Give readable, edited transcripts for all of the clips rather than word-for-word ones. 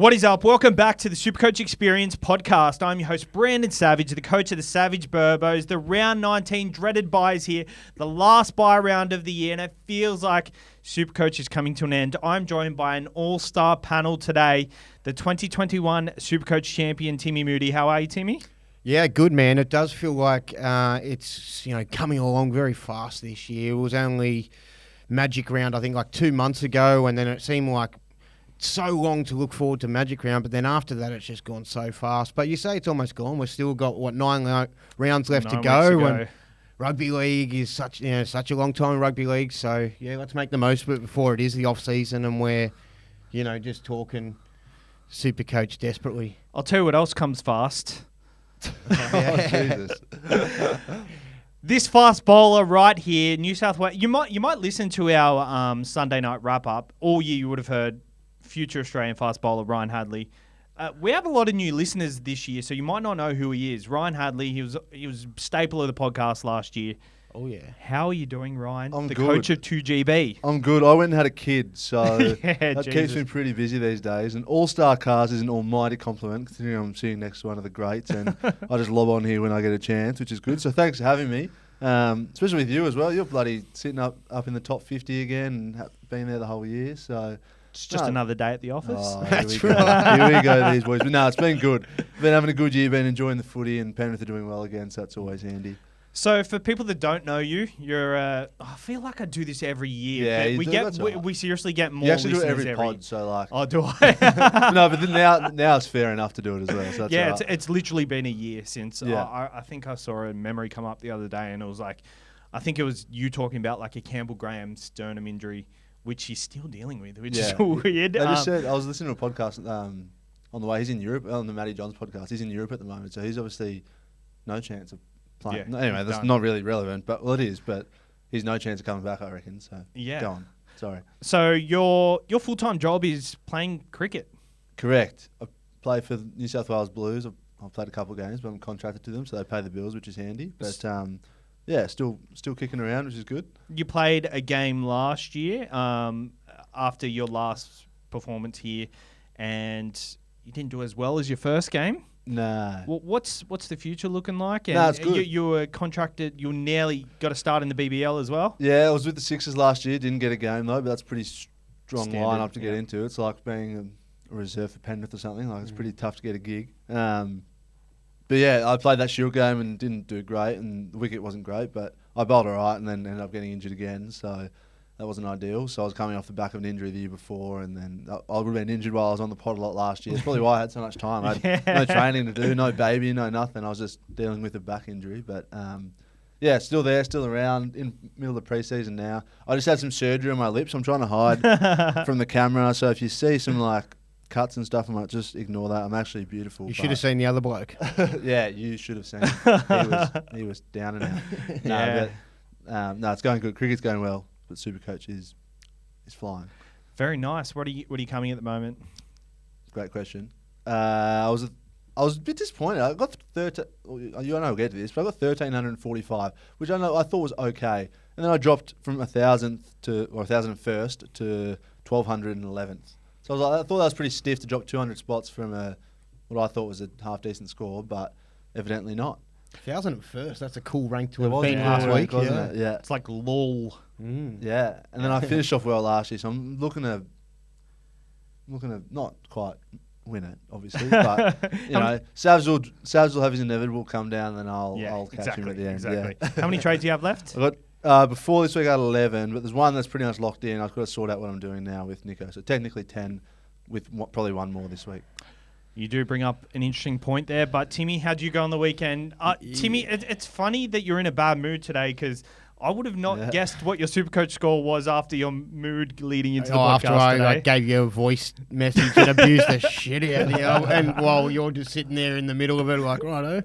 What is up? Welcome back to the SuperCoach Experience podcast. I'm your host, Brandon Savage, the coach of the Savage Burbos. The round 19 dreaded bye is here, the last bye round of the year, and it feels like SuperCoach is coming to an end. I'm joined by an all-star panel today, the 2021 SuperCoach champion, Timmy Moody. How are you, Timmy? Yeah, good, man. It does feel like it's coming along very fast this year. It was only Magic Round, I think, like 2 months ago, and then it seemed like so long to look forward to Magic Round, but then after that it's just gone so fast. But you say it's almost gone. We've still got, 9 rounds left to go. And rugby league is such a long time in rugby league. So, yeah, let's make the most of it before it is the off-season and we're, just talking SuperCoach desperately. I'll tell you what else comes fast. Oh, Jesus. This fast bowler right here, New South Wales. You might listen to our Sunday night wrap-up. All year you would have heard future Australian fast bowler Ryan Hadley. We have a lot of new listeners this year, so you might not know who he is. Ryan Hadley, he was a staple of the podcast last year. Oh, yeah. How are you doing, Ryan? I'm the good. Coach of 2GB. I'm good. I went and had a kid, so that Jesus. keeps me pretty busy these days. And All-Star Cars is an almighty compliment, considering I'm sitting next to one of the greats, and I just lob on here when I get a chance, which is good. So thanks for having me, especially with you as well. You're bloody sitting up in the top 50 again and been there the whole year, so... It's just another day at the office. Oh, That's here we right. go. Here we go, these boys. But no, it's been good. Been having a good year, been enjoying the footy, and Penrith are doing well again, so that's always handy. So for people that don't know you, you're. I feel like I do this every year. Yeah, but you we do, get that's we, all right. we seriously get more You actually do it listeners every pod, so like... Oh, do I? No, but then now it's fair enough to do it as well. So that's Yeah, all right. it's literally been a year since. Yeah. I think I saw a memory come up the other day, and it was like, I think it was you talking about like a Campbell Graham sternum injury, which he's still dealing with, which is weird. They just said, I was listening to a podcast on the way. He's in Europe, on the Matty Johns podcast. He's in Europe at the moment, so he's obviously no chance of playing. Yeah, No, anyway, that's done. not really relevant, but well, it is. But he's no chance of coming back, I reckon. So Yeah. go on. Sorry. So your full-time job is playing cricket. Correct. I play for the New South Wales Blues. I've played a couple of games, but I'm contracted to them, so they pay the bills, which is handy. But yeah, still kicking around, which is good. You played a game last year after your last performance here, and you didn't do as well as your first game. Nah. Well, what's the future looking like? And Nah, it's good. You were contracted. You nearly got a start in the BBL as well. Yeah, I was with the Sixers last year. Didn't get a game though, but that's a pretty strong Standard, lineup to get yeah. into. It's like being a reserve for Penrith or something. Like it's pretty tough to get a gig. But yeah, I played that Shield game and didn't do great, and the wicket wasn't great, but I bowled alright, and then ended up getting injured again. So that wasn't ideal. So I was coming off the back of an injury the year before, and then I would have been injured while I was on the pod a lot last year. It's probably why I had so much time. I had no training to do, no baby, no nothing. I was just dealing with a back injury. But yeah, still there, still around, in middle of the preseason now. I just had some surgery on my lips. I'm trying to hide from the camera. So if you see some like cuts and stuff, I might just ignore that. I'm actually beautiful. You should have seen the other bloke. Yeah, you should have seen him. He was down and out. No, it's going good. Cricket's going well, but SuperCoach is flying. Very nice. What are you coming at the moment? Great question. I was a bit disappointed. I got 13. You know I'll get to this, but I got 1,345, which I thought was okay, and then I dropped from 1,001st to 1,211th. So I thought that was pretty stiff to drop 200 spots from what I thought was a half decent score, but evidently not. 1,001st, that's a cool rank to It have was been a last cool week. rank, wasn't it? Yeah. It's like lol. Yeah, and then I finished off well last year, so I'm looking to not quite win it, obviously, but Savs will have his inevitable come down, and I'll catch him at the end. Exactly. Yeah. How many trades do you have left? I got before this week I had 11, but there's one that's pretty much locked in. I've got to sort out what I'm doing now with Nicho, so technically 10, with probably one more this week. You do bring up an interesting point there, but Timmy, how'd you go on the weekend? Timmy, it's funny that you're in a bad mood today because I would have not guessed what your SuperCoach score was after your mood leading into the podcast after I today. gave you a voice message and abused the shit out of you, and while you're just sitting there in the middle of it, like righto.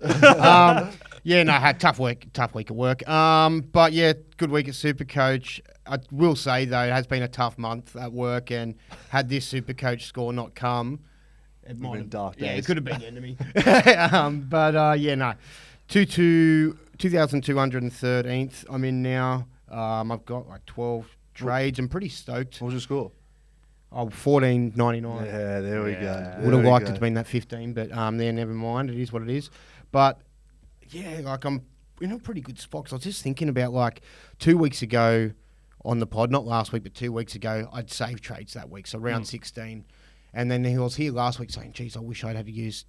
Yeah, no, I had tough week at work. But yeah, good week at SuperCoach. I will say though, it has been a tough month at work, and had this SuperCoach score not come, it might have been dark days. Yeah, it could have been the enemy. But yeah, no, 2,213th. I'm in now. I've got like 12 trades. I'm pretty stoked. What was your score? Oh, $14.99. Yeah, there we go. Yeah. Would have liked it to been that 15, but there, never mind. It is what it is. But yeah, like I'm in a pretty good spot. 'Cause I was just thinking about like 2 weeks ago on the pod, not last week, but 2 weeks ago, I'd saved trades that week, so round 16. And then he was here last week saying, geez, I wish I'd had to use,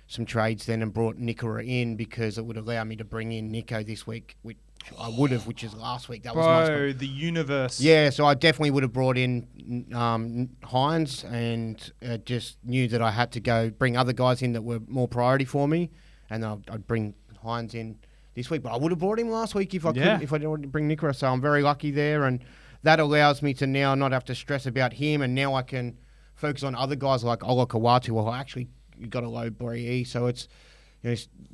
some trades then and brought Nicho in because it would allow me to bring in Nicho this week, which I would have, which is last week. That was Bro, the universe. Yeah, so I definitely would have brought in Hynes and just knew that I had to go bring other guys in that were more priority for me, and I'd bring Hynes in this week. But I would have brought him last week if I could, if I didn't bring Nicho. So I'm very lucky there, and that allows me to now not have to stress about him, and now I can focus on other guys like Ola Kawatu, who actually got a low BRE. So it's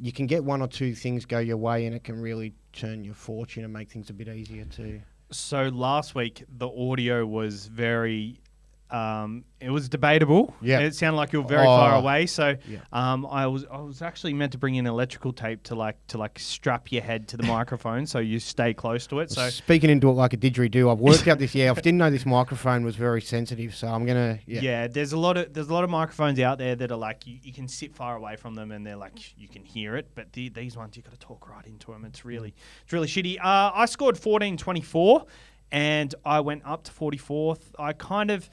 you can get one or two things go your way, and it can really turn your fortune and make things a bit easier too. So last week, the audio was very... it was debatable. Yeah. It sounded like you were very far away. So Yeah. I was actually meant to bring in electrical tape to strap your head to the microphone so you stay close to it. So Speaking into it like a didgeridoo, I've worked out this. Yeah, I didn't know this microphone was very sensitive, so I'm gonna. yeah, there's a lot of microphones out there that are like you can sit far away from them and they're like you can hear it, but these ones you got to talk right into them. It's really shitty. I scored 14.24. And I went up to 44th. I kind of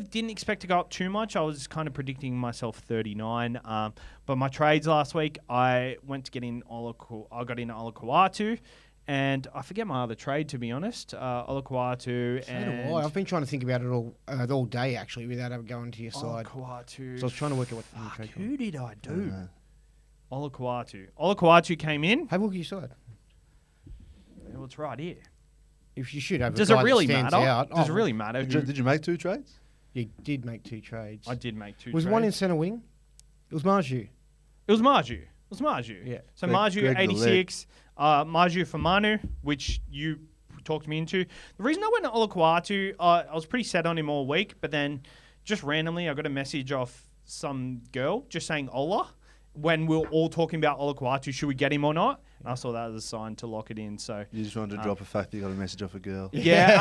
didn't expect to go up too much. I was kind of predicting myself 39. But my trades last week, I went to get in I got in Ola Kawatu, and I forget my other trade, to be honest. Ola Kawatu and... I've been trying to think about it all day, actually, without ever going to your side. Kawatu. So I was trying to work out what trade. Who did I do? Ola Kawatu. Ola Kawatu came in. Have a look at your side. Well, it's right here. If you should have Does a it guy really that stands matter? out. Does it really matter? Did you make 2 trades? You did make 2 trades. I did make 2 Was trades. one in centre wing? It was Marju. It was Marju. Yeah. So Greg Marju, the 86. Marju for Manu, which you talked me into. The reason I went to Ola Kawatu, I was pretty set on him all week, but then just randomly I got a message off some girl just saying Ola. When we were all talking about Ola Kawatu, should we get him or not? And I saw that as a sign to lock it in. So You just wanted to drop a fact that you got a message off a girl. yeah,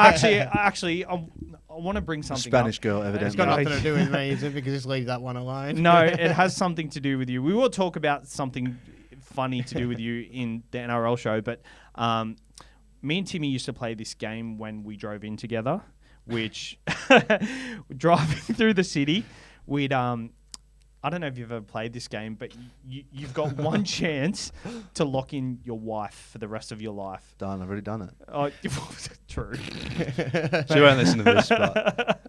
actually, I want to bring something Spanish up. girl, evidently. It's got nothing to do with me, is it? Because just leave that one alone. No, it has something to do with you. We will talk about something funny to do with you in the NRL show, but me and Timmy used to play this game when we drove in together, which driving through the city, we'd I don't know if you've ever played this game, but you've got one chance to lock in your wife for the rest of your life. Done. I've already done it. Oh, true. She won't listen to this, but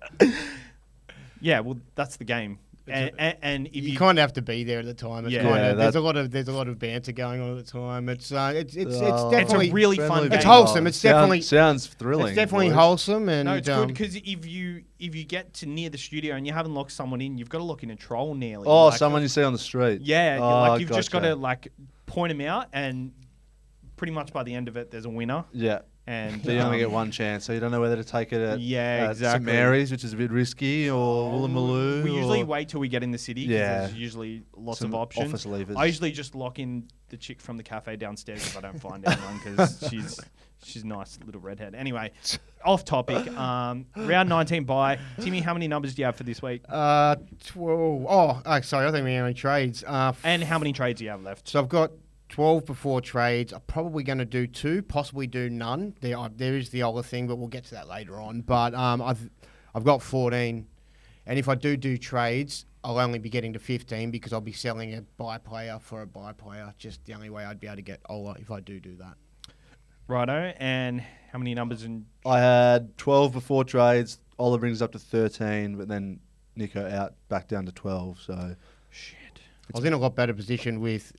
Yeah, well, that's the game. And if You kind of have to be there at the time. It's Yeah. kind Yeah, of, there's a lot of banter going on at the time. It's it's definitely a really fun friendly game. It's wholesome. It's definitely sounds thrilling. it's definitely boys. wholesome and No, it's good because if you get to near the studio and you haven't locked someone in, you've got to lock in a troll nearly. Oh, Like, someone you see on the street. Yeah, Oh, you've just got gotcha. to point them out, and pretty much by the end of it, there's a winner. Yeah. And But you only get one chance, so you don't know whether to take it at Yeah, St exactly. Mary's, which is a bit risky, or Woolloomooloo. We usually or wait till we get in the city because Yeah. there's usually lots some of options. office leavers. I usually just lock in the chick from the cafe downstairs if I don't find anyone because she's a nice little redhead. Anyway, off topic. Round 19 bye. Timmy, how many numbers do you have for this week? 12. Oh, sorry. I think we only trades. And how many trades do you have left? So I've got 12 before trades. I'm probably going to do 2, possibly do none. There is the Ola thing, but we'll get to that later on. But I've got 14, and if I do trades, I'll only be getting to 15 because I'll be selling a buy player for a buy player. Just the only way I'd be able to get Ola if I do that. Righto. And how many numbers in? I had 12 before trades. Ola brings us up to 13, but then Nicho out back down to 12. So Shit. I was in a lot better position with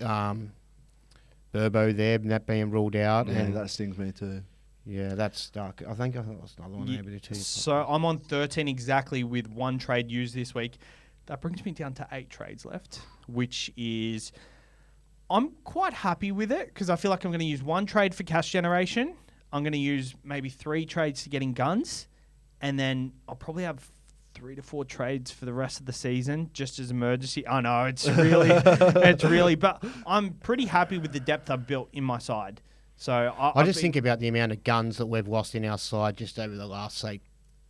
Burbo there, and that being ruled out. yeah, and that stings me too. yeah, that's stuck. I think that was another one maybe to 2. So I'm on 13 exactly with one trade used this week. That brings me down to 8 trades left, which is... I'm quite happy with it because I feel like I'm going to use one trade for cash generation. I'm going to use maybe 3 trades to getting guns. And then I'll probably have 3 to 4 trades for the rest of the season just as emergency. I know, it's really... But I'm pretty happy with the depth I've built in my side. So I just think about the amount of guns that we've lost in our side just over the last, say,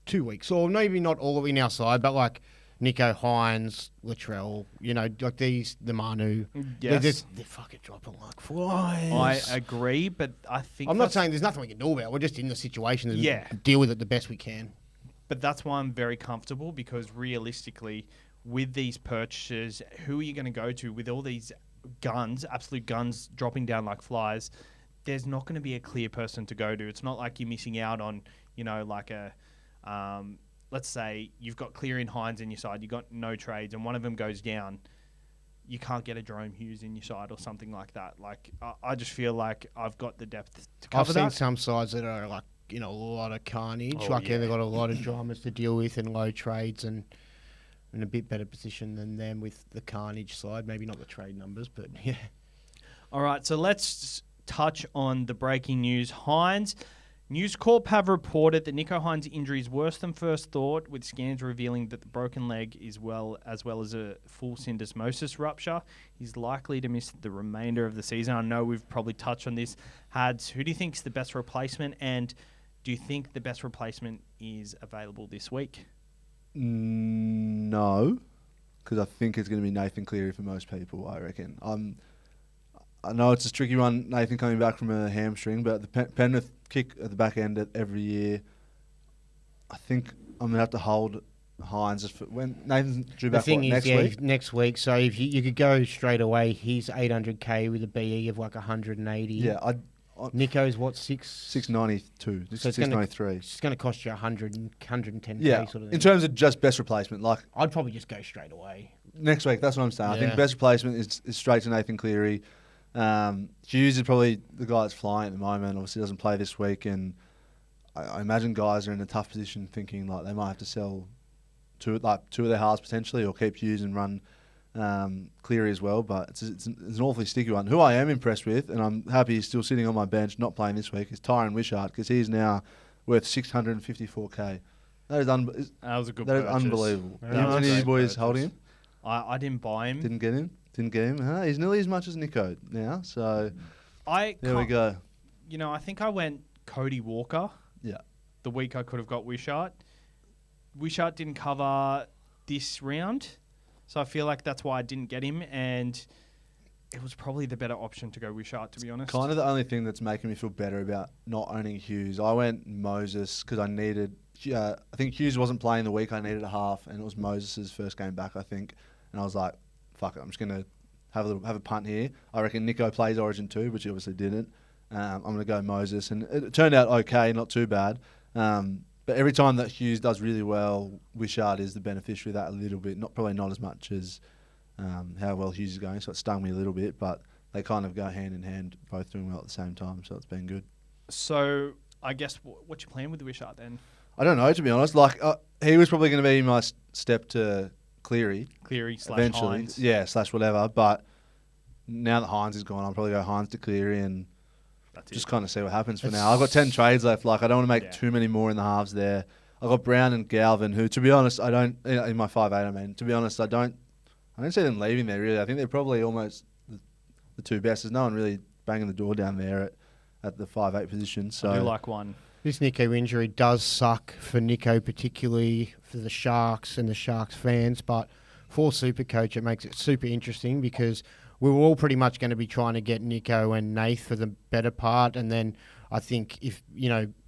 2 weeks, or maybe not all in our side, but like Nicho Hynes, Latrell, like the Manu. Yes. They're fucking dropping like flies. I agree, but I think I'm not saying there's nothing we can do about it. We're just in the situation and Yeah. deal with it the best we can. But that's why I'm very comfortable, because realistically, with these purchases, who are you going to go to with all these guns, absolute guns dropping down like flies? There's not going to be a clear person to go to. It's not like you're missing out on, like a, let's say you've got Cleary and Hynes in your side, you've got no trades, and one of them goes down. You can't get a Jerome Hughes in your side or something like that. Like, I just feel like I've got the depth to cover that. I've seen some sides that are like, a lot of carnage. They've got a lot of dramas to deal with and low trades and in a bit better position than them with the carnage side. Maybe not the trade numbers, but yeah. All right, so let's touch on the breaking news. News Corp have reported that Nicho Hynes' injury is worse than first thought, with scans revealing that the broken leg as well as a full syndesmosis rupture. He's likely to miss the remainder of the season. I know we've probably touched on this. Hads, who do you think is the best replacement, and do you think the best replacement is available this week? No, because I think it's going to be Nathan Cleary for most people, I reckon. I know it's a tricky one, Nathan coming back from a hamstring, but the Penrith kick at the back end every year, I think I'm going to have to hold Hynes when Nathan's due back next week. Next week. So if you could go straight away, he's 800k with a BE of like 180. Yeah, Nicho's what, 692, so 693. It's going to cost you 110k. Yeah, sort of thing. In terms of just best replacement, like I'd probably just go straight away next week. That's what I'm saying. Yeah. I think best replacement is straight to Nathan Cleary. Hughes is probably the guy that's flying at the moment. Obviously, doesn't play this week, and I imagine guys are in a tough position, thinking like they might have to sell two of their halves potentially, or keep Hughes and run Cleary as well. But it's an awfully sticky one. Who I am impressed with, and I'm happy he's still sitting on my bench, not playing this week, is Tyron Wishart, because he's now worth 654k. That was a good That is purchase. unbelievable. That How was a many of you great boys purchase. holding him? I didn't buy him. Didn't get him. Huh? He's nearly as much as Nicho now. So there we go. I think I went Cody Walker. Yeah. The week I could have got Wishart. Wishart didn't cover this round, so I feel like that's why I didn't get him, and it was probably the better option to go Wishart, to be honest. Kind of the only thing that's making me feel better about not owning Hughes. I went Moses because I needed. I think Hughes wasn't playing the week. I needed a half, and it was Moses' first game back, I think. And I was like, "Fuck it, I'm just gonna have a punt here." I reckon Nicho plays Origin 2, which he obviously didn't. I'm gonna go Moses, and it turned out okay, not too bad. But every time that Hughes does really well, Wishart is the beneficiary of that a little bit. Probably not as much as how well Hughes is going, so it stung me a little bit. But they kind of go hand in hand, both doing well at the same time, so it's been good. So I guess what's your plan with Wishart then? I don't know, to be honest. Like he was probably going to be my step to Cleary Cleary/Hynes. Yeah, / whatever. But now that Hynes is gone, I'll probably go Hynes to Cleary and just kind of see what happens for now. I've got 10 trades left. Like I don't want to make too many more in the halves there. I've got Brown and Galvin, who, to be honest, I don't in my 5'8". I mean, to be honest, I don't see them leaving there really. I think they're probably almost the two best. There's no one really banging the door down there at the 5'8" position. So I do like one. This Nicho injury does suck for Nicho, particularly for the Sharks and the Sharks fans, but for SuperCoach it makes it super interesting because we were all pretty much going to be trying to get Nicho and Nath for the better part, and then I think if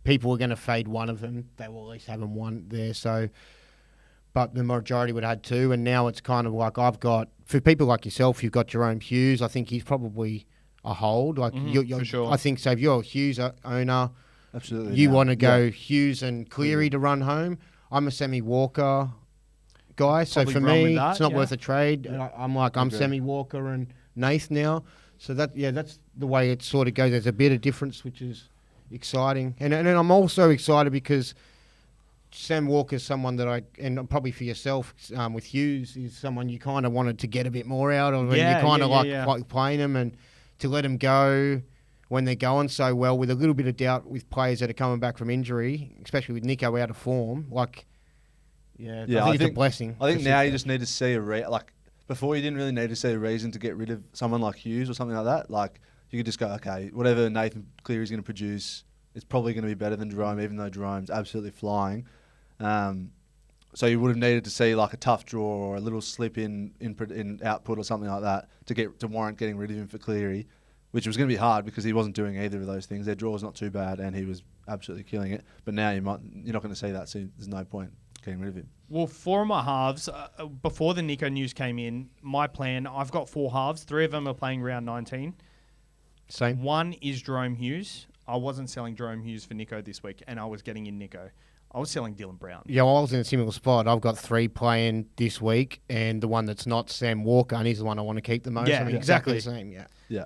people were going to fade one of them, they will at least have them one there. So, but the majority would have had two, and now it's kind of like I've got, for people like yourself, you've got Jerome Hughes. I think he's probably a hold. Like for sure. I think so. If you're a Hughes owner, absolutely, you want to go Hughes and Cleary to run home. I'm a Semi Walker guy, so Probably for run with me, that, it's not yeah. worth a trade. I'm Semi Walker and Nath now. So that's the way it sort of goes. There's a bit of difference, which is exciting, and I'm also excited because Sam Walker's someone that and probably for yourself with Hughes is someone you kind of wanted to get a bit more out of, and you kind of like playing them and to let them go when they're going so well, with a little bit of doubt with players that are coming back from injury, especially with Nicho out of form. I think it's a blessing. I think now you just need to see before you didn't really need to see a reason to get rid of someone like Hughes or something like that. Like you could just go, okay, whatever Nathan Cleary's going to produce, it's probably going to be better than Jerome, even though Jerome's absolutely flying. So you would have needed to see like a tough draw or a little slip in output or something like that to warrant getting rid of him for Cleary, which was going to be hard because he wasn't doing either of those things. Their draw was not too bad, and he was absolutely killing it. But now you're not going to see that, so there's no point getting rid of him. Well, 4 of my halves, before the Nicho news came in, my plan, I've got 4 halves. 3 of them are playing round 19. Same. 1 is Jerome Hughes. I wasn't selling Jerome Hughes for Nicho this week, and I was getting in Nicho. I was selling Dylan Brown. Yeah, I was in a similar spot. I've got 3 playing this week, and the one that's not Sam Walker, and he's the one I want to keep the most. Yeah, I mean, exactly the same. Yeah.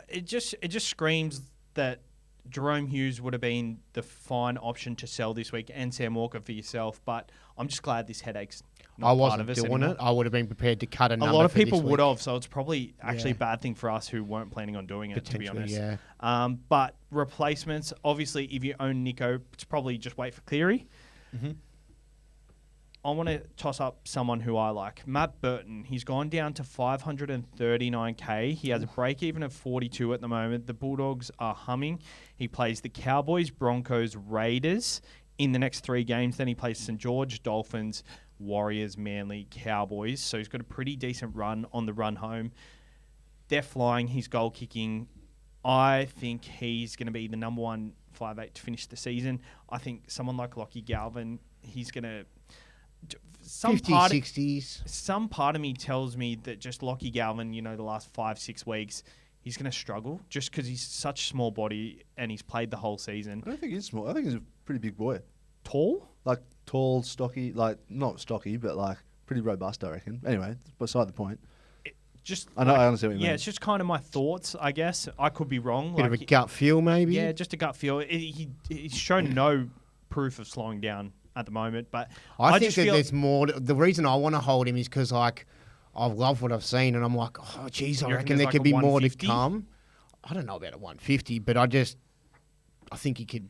It just screams that Jerome Hughes would have been the fine option to sell this week, and Sam Walker for yourself. But I'm just glad this headache's not I part wasn't of us doing anymore. it. I would have been prepared to cut a number. A lot of for this people would week. have, so it's probably actually a Yeah. bad thing for us who weren't planning on doing it, to be honest. Yeah. But replacements, obviously, if you own Nicho, it's probably just wait for Cleary. Mm-hmm. I want to toss up someone who I like. Matt Burton. He's gone down to 539k. He has a break even of 42 at the moment. The Bulldogs are humming. He plays the Cowboys, Broncos, Raiders in the next 3 games. Then he plays St. George, Dolphins, Warriors, Manly, Cowboys. So he's got a pretty decent run on the run home. They're flying. He's goal kicking. I think he's going to be the number 1 5'8" to finish the season. I think someone like Lockie Galvin, he's going to... 60s. Some part of me tells me that just Lockie Galvin, the last 5-6 weeks, he's going to struggle just because he's such a small body and he's played the whole season. I don't think he's small. I think he's a pretty big boy. Tall? Like tall, stocky, like not stocky, but like pretty robust, I reckon. Anyway, beside the point. I understand what you mean. Yeah, it's just kind of my thoughts, I guess. I could be wrong. Bit of a gut feel, maybe. Yeah, just a gut feel. He's shown no proof of slowing down at the moment, but I think that there's more. The reason I want to hold him is because I love what I've seen, and I'm like, oh, geez, I reckon there could be more to come. I don't know about a 150, but I think he could,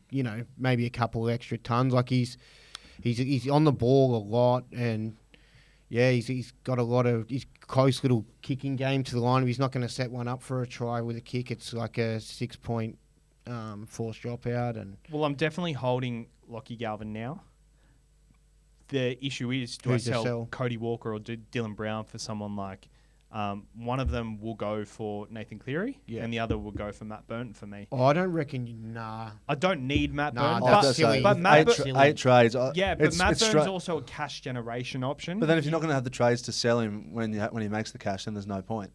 maybe a couple of extra tons. Like he's on the ball a lot, and yeah, he's got a lot of his close little kicking game to the line. If he's not going to set one up for a try with a kick, it's like a 6-point forced dropout. And well, I'm definitely holding Lockie Galvin now. The issue is, do I sell Cody Walker or Dylan Brown for someone like... one of them will go for Nathan Cleary, and the other will go for Matt Burton for me. Oh, I don't reckon... Nah. I don't need Matt Burton. That's silly. But Matt eight trades. Yeah, but Matt Burton's also a cash generation option. But then if you're not going to have the trades to sell him when he makes the cash, then there's no point.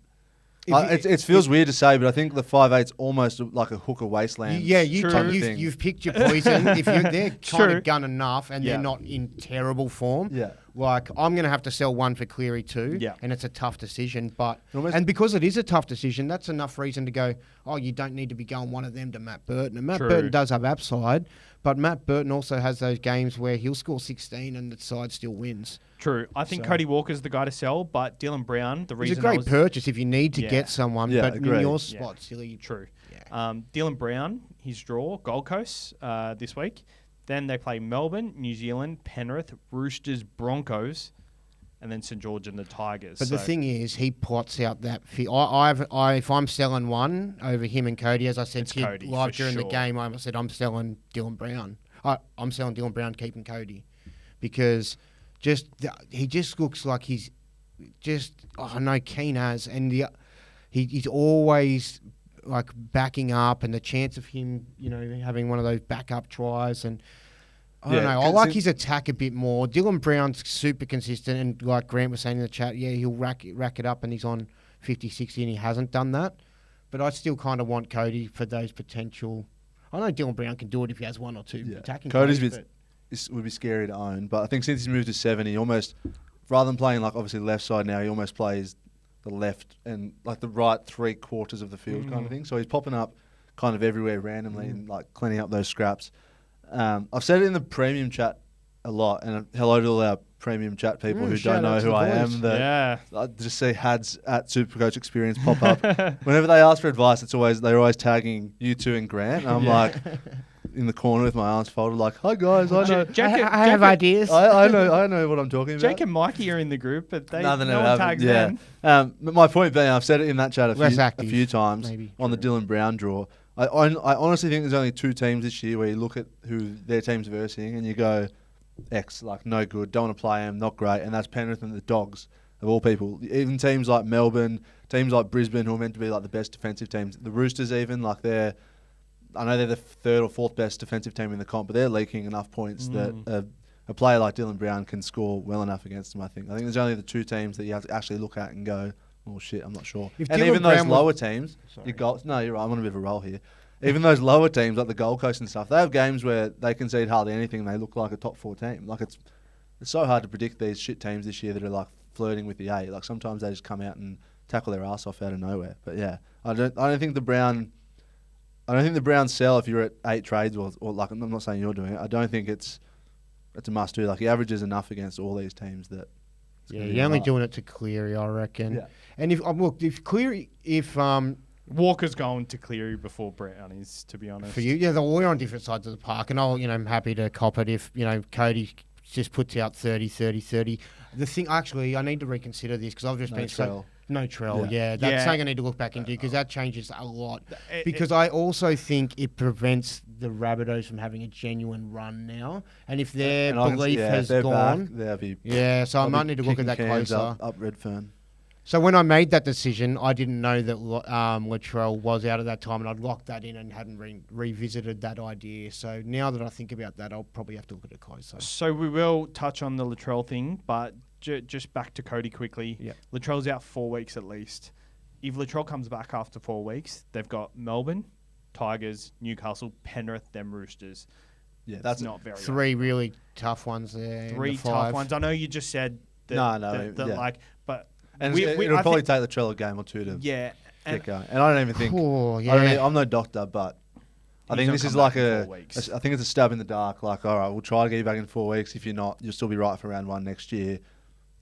It feels weird to say, but I think the 5'8's almost like a hooker wasteland. Yeah, you've picked your poison. If they're kind of gun enough and they're not in terrible form, like I'm going to have to sell one for Cleary too, and it's a tough decision. But and because it is a tough decision, that's enough reason to go, oh, you don't need to be going one of them to Matt Burton. And Matt Burton does have upside, but Matt Burton also has those games where he'll score 16 and the side still wins. True. I think Cody Walker's the guy to sell, but Dylan Brown, the reason it's a great purchase if you need to get someone, but in your spot, silly. True. Yeah. Dylan Brown, his draw, Gold Coast this week. Then they play Melbourne, New Zealand, Penrith, Roosters, Broncos, and then St. George and the Tigers. But the thing is, he plots out that... if I'm selling one over him and Cody, as I said to you live during the game, I said I'm selling Dylan Brown. I'm selling Dylan Brown, keeping Cody. Because... he just looks like he's just keen as, and he's always like backing up, and the chance of him having one of those backup tries, and I don't know. I like his attack a bit more. Dylan Brown's super consistent, and like Grant was saying in the chat, he'll rack it up, and he's on 50, 60, and he hasn't done that. But I still kind of want Cody for those potential. I know Dylan Brown can do it if he has 1 or 2 attacking. Cody's would be scary to own, but I think since he's moved to 7, he almost, rather than playing like obviously left side now, he almost plays the left and like the right 3/4 of the field kind of thing. So he's popping up kind of everywhere randomly and like cleaning up those scraps. I've said it in the premium chat a lot, and hello to all our premium chat people who don't know who I am. I just see Hads at SuperCoach Experience pop up. Whenever they ask for advice, they're always tagging you two and Grant. And I'm like... in the corner with my arms folded, like, "Hi guys, I know, I have ideas. I know what I'm talking about." Jake and Mikey are in the group, but no one tags them. But my point being, I've said it in that chat a few times on the Dylan Brown draw. I honestly think there's only 2 teams this year where you look at who their team's versing and you go, X, like no good, don't want to play him, not great, and that's Penrith and the Dogs of all people. Even teams like Melbourne, teams like Brisbane, who are meant to be like the best defensive teams, the Roosters even, like I know they're the third or fourth best defensive team in the comp, but they're leaking enough points that a player like Dylan Brown can score well enough against them. I think there's only the two teams that you have to actually look at and go, oh shit, I'm not sure. If and Dylan even those Brown lower teams, no, you're right, I'm on a bit of a roll here. Even those lower teams like the Gold Coast and stuff, they have games where they concede hardly anything and they look like a top 4 team. Like it's so hard to predict these shit teams this year that are like flirting with the 8. Like sometimes they just come out and tackle their ass off out of nowhere. But yeah, I don't think the Browns sell if you're at 8 trades or like I'm not saying you're doing it. I don't think it's a must do. Like he averages enough against all these teams that. Yeah, you're only doing it to Cleary, I reckon. Yeah. And if Walker's going to Cleary before Brownies, to be honest. For you, yeah, we're on different sides of the park, and I'm happy to cop it if, Cody just puts out 30. The thing, actually, I need to reconsider this because I've just been so... No Trell, yeah. That's something I need to look back into because that changes a lot. Because I also think it prevents the Rabbitohs from having a genuine run now. And if their belief has gone... so I might need to look at that closer. Up Redfern. So when I made that decision, I didn't know that Latrell was out at that time, and I'd locked that in and hadn't revisited that idea. So now that I think about that, I'll probably have to look at it closer. So we will touch on the Latrell thing, but just back to Cody quickly. Yeah. Latrell's out 4 weeks at least. If Latrell comes back after 4 weeks, they've got Melbourne, Tigers, Newcastle, Penrith, them Roosters. Yeah, that's not very 3 really tough ones there. 3 tough ones. I know you just said that, but... And it'll probably take Latrell a game or two to get going. And I don't even think... I'm no doctor, but I think this is like I think it's a stab in the dark. Like, all right, we'll try to get you back in 4 weeks. If you're not, you'll still be right for round 1 next year.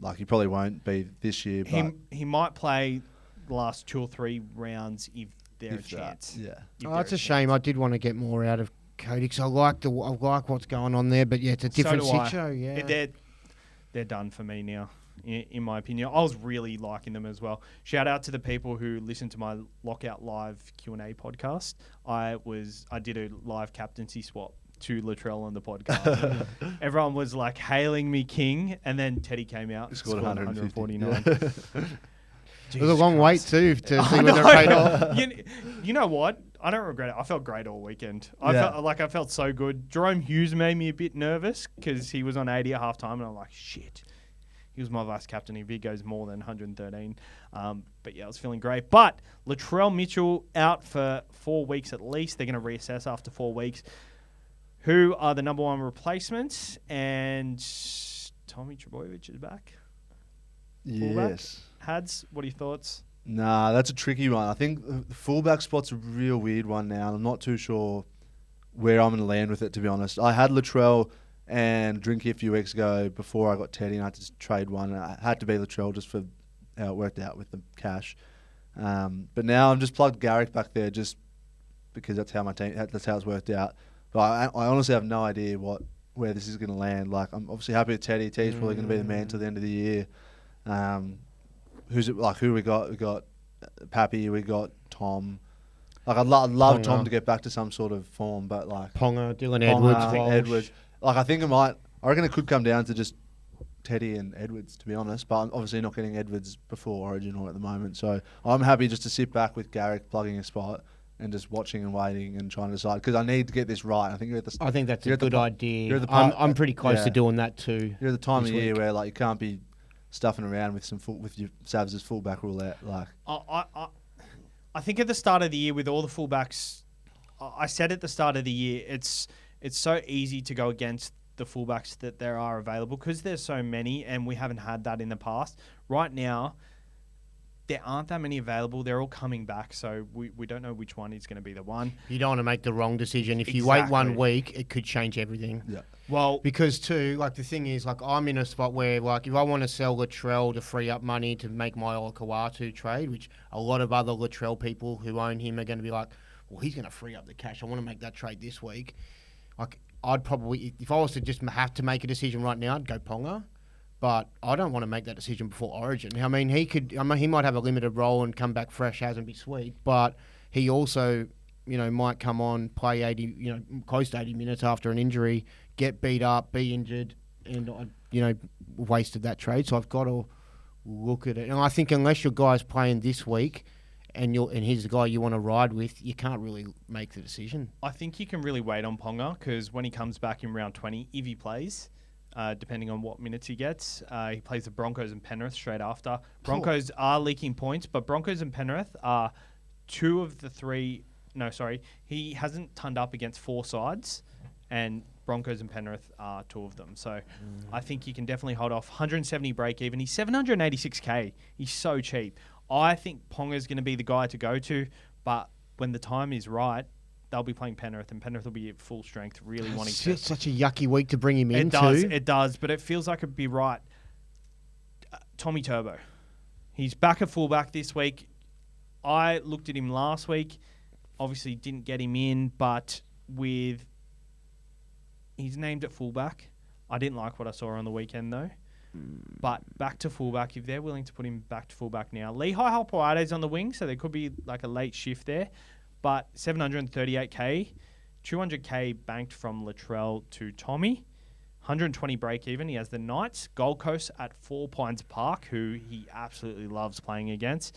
Like, you probably won't be this year. But he might play the last 2 or 3 rounds if there's a chance. It's a shame. I did want to get more out of Cody because I like what's going on there. But yeah, it's a different situation. Yeah, they're done for me now. In my opinion, I was really liking them as well. Shout out to the people who listened to my Lockout Live Q&A podcast. I did a live captaincy swap to Latrell on the podcast. Everyone was like hailing me king, and then Teddy came out and scored 149. It was a long wait too to see when they're paid off. You know what? I don't regret it. I felt great all weekend. I felt so good. Jerome Hughes made me a bit nervous because he was on 80 at halftime, and I'm like, shit. He was my vice captain. If he goes more than 113. But yeah, I was feeling great. But Latrell Mitchell out for 4 weeks at least. They're going to reassess after 4 weeks. Who are the number 1 replacements? And Tommy Trbojevic is back. Yes. Hads, what are your thoughts? Nah, that's a tricky one. I think the fullback spot's a real weird one now. And I'm not too sure where I'm going to land with it, to be honest. I had Latrell and Drinky a few weeks ago before I got Teddy, and I had to trade one. I had to be Latrell just for how it worked out with the cash. But now I'm just plugged Garrick back there just because that's how it's worked out. But I honestly have no idea where this is going to land. Like, I'm obviously happy with Teddy. Teddy's probably going to be the man till the end of the year. Who we got? We got Pappy. We got Tom. Like, I'd love Tom to get back to some sort of form, but like Ponga, Dylan Edwards. Like, I reckon it could come down to just Teddy and Edwards, to be honest. But I'm obviously not getting Edwards before Origin or at the moment. So I'm happy just to sit back with Garrick plugging a spot and just watching and waiting and trying to decide. Because I need to get this right. I think that's a good idea. I'm pretty close to doing that too. You're at the time of year where like you can't be stuffing around with with your Savs' fullback roulette. Like, I think at the start of the year with all the fullbacks, I said at the start of the year, it's so easy to go against the fullbacks that there are available because there's so many and we haven't had that in the past. Right now, there aren't that many available. They're all coming back, so we don't know which one is going to be the one. You don't want to make the wrong decision. If you wait 1 week, it could change everything. Yeah. Well, because too, like the thing is, like I'm in a spot where, like, if I want to sell Latrell to free up money to make my Olakawatu trade, which a lot of other Latrell people who own him are going to be like, well, he's going to free up the cash. I want to make that trade this week. Like, I'd probably, if I was to just have to make a decision right now, I'd go Ponga. But I don't want to make that decision before Origin. I mean, he might have a limited role and come back fresh as and be sweet, but he also, might come on, play 80, close to 80 minutes after an injury, get beat up, be injured, and I, wasted that trade. So I've got to look at it. And I think unless your guy's playing this week, and he's the guy you want to ride with, you can't really make the decision. I think you can really wait on Ponga because when he comes back in round 20, if he plays, depending on what minutes he gets, he plays the Broncos and Penrith straight after. Broncos are leaking points, but Broncos and Penrith are two of the three. No, sorry. He hasn't turned up against four sides, and Broncos and Penrith are two of them. So I think you can definitely hold off. 170 break even. He's 786K. He's so cheap. I think Ponga's going to be the guy to go to, but when the time is right, they'll be playing Penrith, and Penrith will be at full strength, really wanting to. It's such a yucky week to bring him into. It does, but it feels like it'd be right. Tommy Turbo. He's back at fullback this week. I looked at him last week. Obviously didn't get him in, but he's named at fullback. I didn't like what I saw on the weekend, though. But back to fullback, if they're willing to put him back to fullback now. Lehigh Halpoade's on the wing, so there could be like a late shift there. But 738K, 200K banked from Latrell to Tommy, 120 break even. He has the Knights, Gold Coast at 4 Pines Park, who he absolutely loves playing against.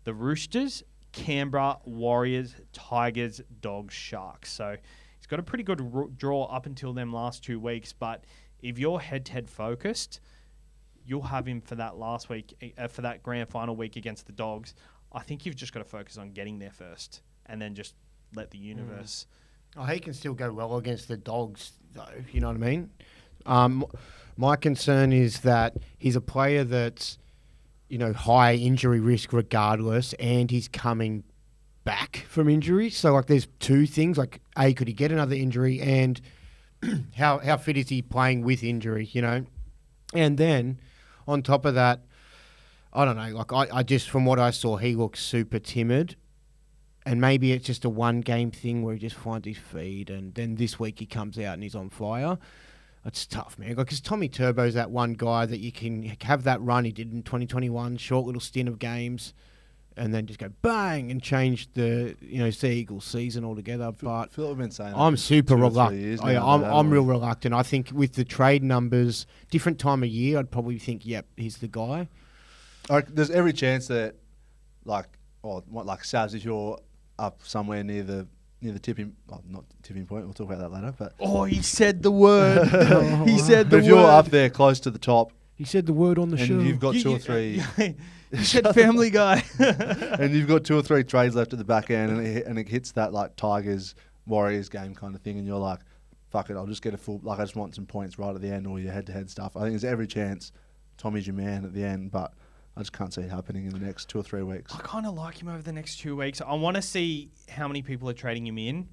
The Roosters, Canberra, Warriors, Tigers, Dogs, Sharks. So he's got a pretty good draw up until them last 2 weeks. But if you're head-to-head focused, you'll have him for that last week, for that grand final week against the Dogs. I think you've just got to focus on getting there first and then just let the universe. Oh, he can still go well against the Dogs, though, if you know what I mean. My concern is that he's a player that's, high injury risk regardless, and he's coming back from injury. So, there's two things. A, could he get another injury, and how fit is he playing with injury, And then, on top of that, I don't know, I just, from what I saw, he looks super timid. And maybe it's just a one-game thing where he just finds his feet, and then this week he comes out and he's on fire. It's tough, man. Because Tommy Turbo's that one guy that you can have that run he did in 2021, short little stint of games, and then just go bang and change the Sea Eagles season altogether. But Phil have been saying I'm super reluctant. I'm real reluctant. I think with the trade numbers, different time of year, I'd probably think, yep, he's the guy. There's every chance that, Savs, if you're up somewhere near the tipping, not tipping point. We'll talk about that later. But he said the word. He said the word. If you're up there close to the top, he said the word on the show. And you've got two or three. You said Family Guy. And you've got 2 or 3 trades left at the back end, and it hits that Tigers Warriors game kind of thing, and you're like, fuck it, I'll just get a full. I just want some points right at the end, or your head-to-head stuff. I think there's every chance Tommy's your man at the end, but I just can't see it happening in the next 2 or 3 weeks. I kind of like him over the next 2 weeks. I want to see how many people are trading him in.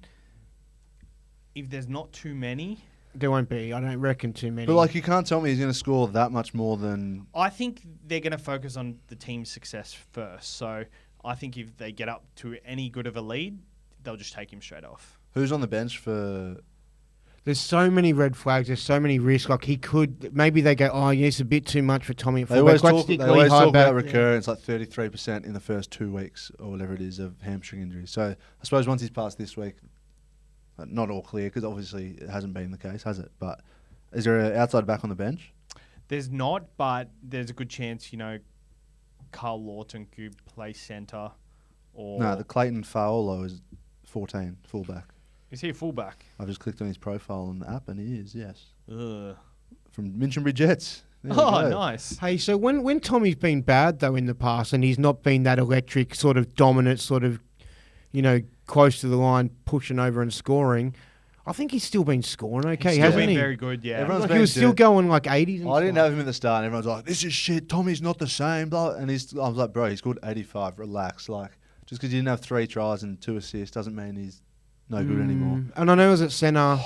If there's not too many. There won't be. I don't reckon too many. But you can't tell me he's going to score that much more than... I think they're going to focus on the team's success first. So I think if they get up to any good of a lead, they'll just take him straight off. Who's on the bench for... There's so many red flags. There's so many risks. He could... Maybe they go, it's a bit too much for Tommy. They always talk about recurrence, 33% in the first 2 weeks or whatever it is of hamstring injury. So I suppose once he's passed this week, not all clear, because obviously it hasn't been the case, has it? But is there an outside back on the bench? There's not, but there's a good chance, Carl Lawton could play centre. No, the Clayton Faolo is 14, fullback. Is he a fullback? I've just clicked on his profile on the app, and he is, yes. Ugh. From Minchinbury Jets. Nice. Hey, so when Tommy's been bad, though, in the past, and he's not been that electric, sort of dominant, sort of, close to the line, pushing over and scoring, I think he's still been scoring okay, hasn't he? Very good, yeah. Everyone's he was still going 80s. I didn't have him at the start, and everyone's like, this is shit, Tommy's not the same. Blah. And I was like, bro, he scored 85, relax. Just because he didn't have 3 tries and 2 assists doesn't mean he's no good anymore. And I know he was at centre.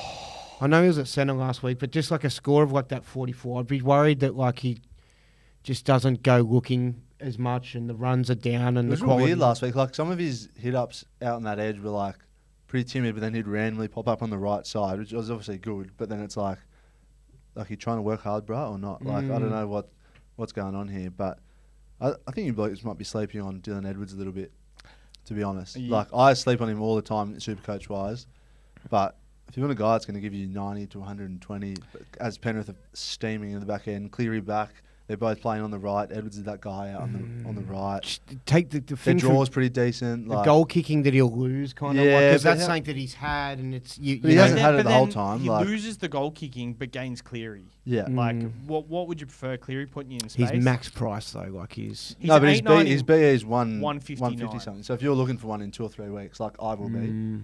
Last week, but just a score of that 44, I'd be worried that he just doesn't go looking as much, and the runs are down, and it was the quality. Weird last week. Some of his hit ups out on that edge were pretty timid, but then he'd randomly pop up on the right side, which was obviously good. But then it's he trying to work hard, bro, or not? I don't know what's going on here, but I think you blokes might be sleeping on Dylan Edwards a little bit, to be honest. Yeah. I sleep on him all the time, SuperCoach wise, but if you want a guy that's going to give you 90 to 120, but as Penrith are steaming in the back end, Cleary back, they're both playing on the right. Edwards is that guy out on the right. Just take the Their thing draw's pretty decent. the goal kicking that he'll lose, kind of, Yeah, because but that's how- something that he's had, and it's you But he know, hasn't had it But the whole then time. He Like, loses the goal kicking, but gains Cleary. yeah. Like, what would you prefer, Cleary putting you in space? he's max price though. Like he's He's No, but his 8.90, BE is 159. 150 something. So if you're looking for one in 2 or 3 weeks, like I will be,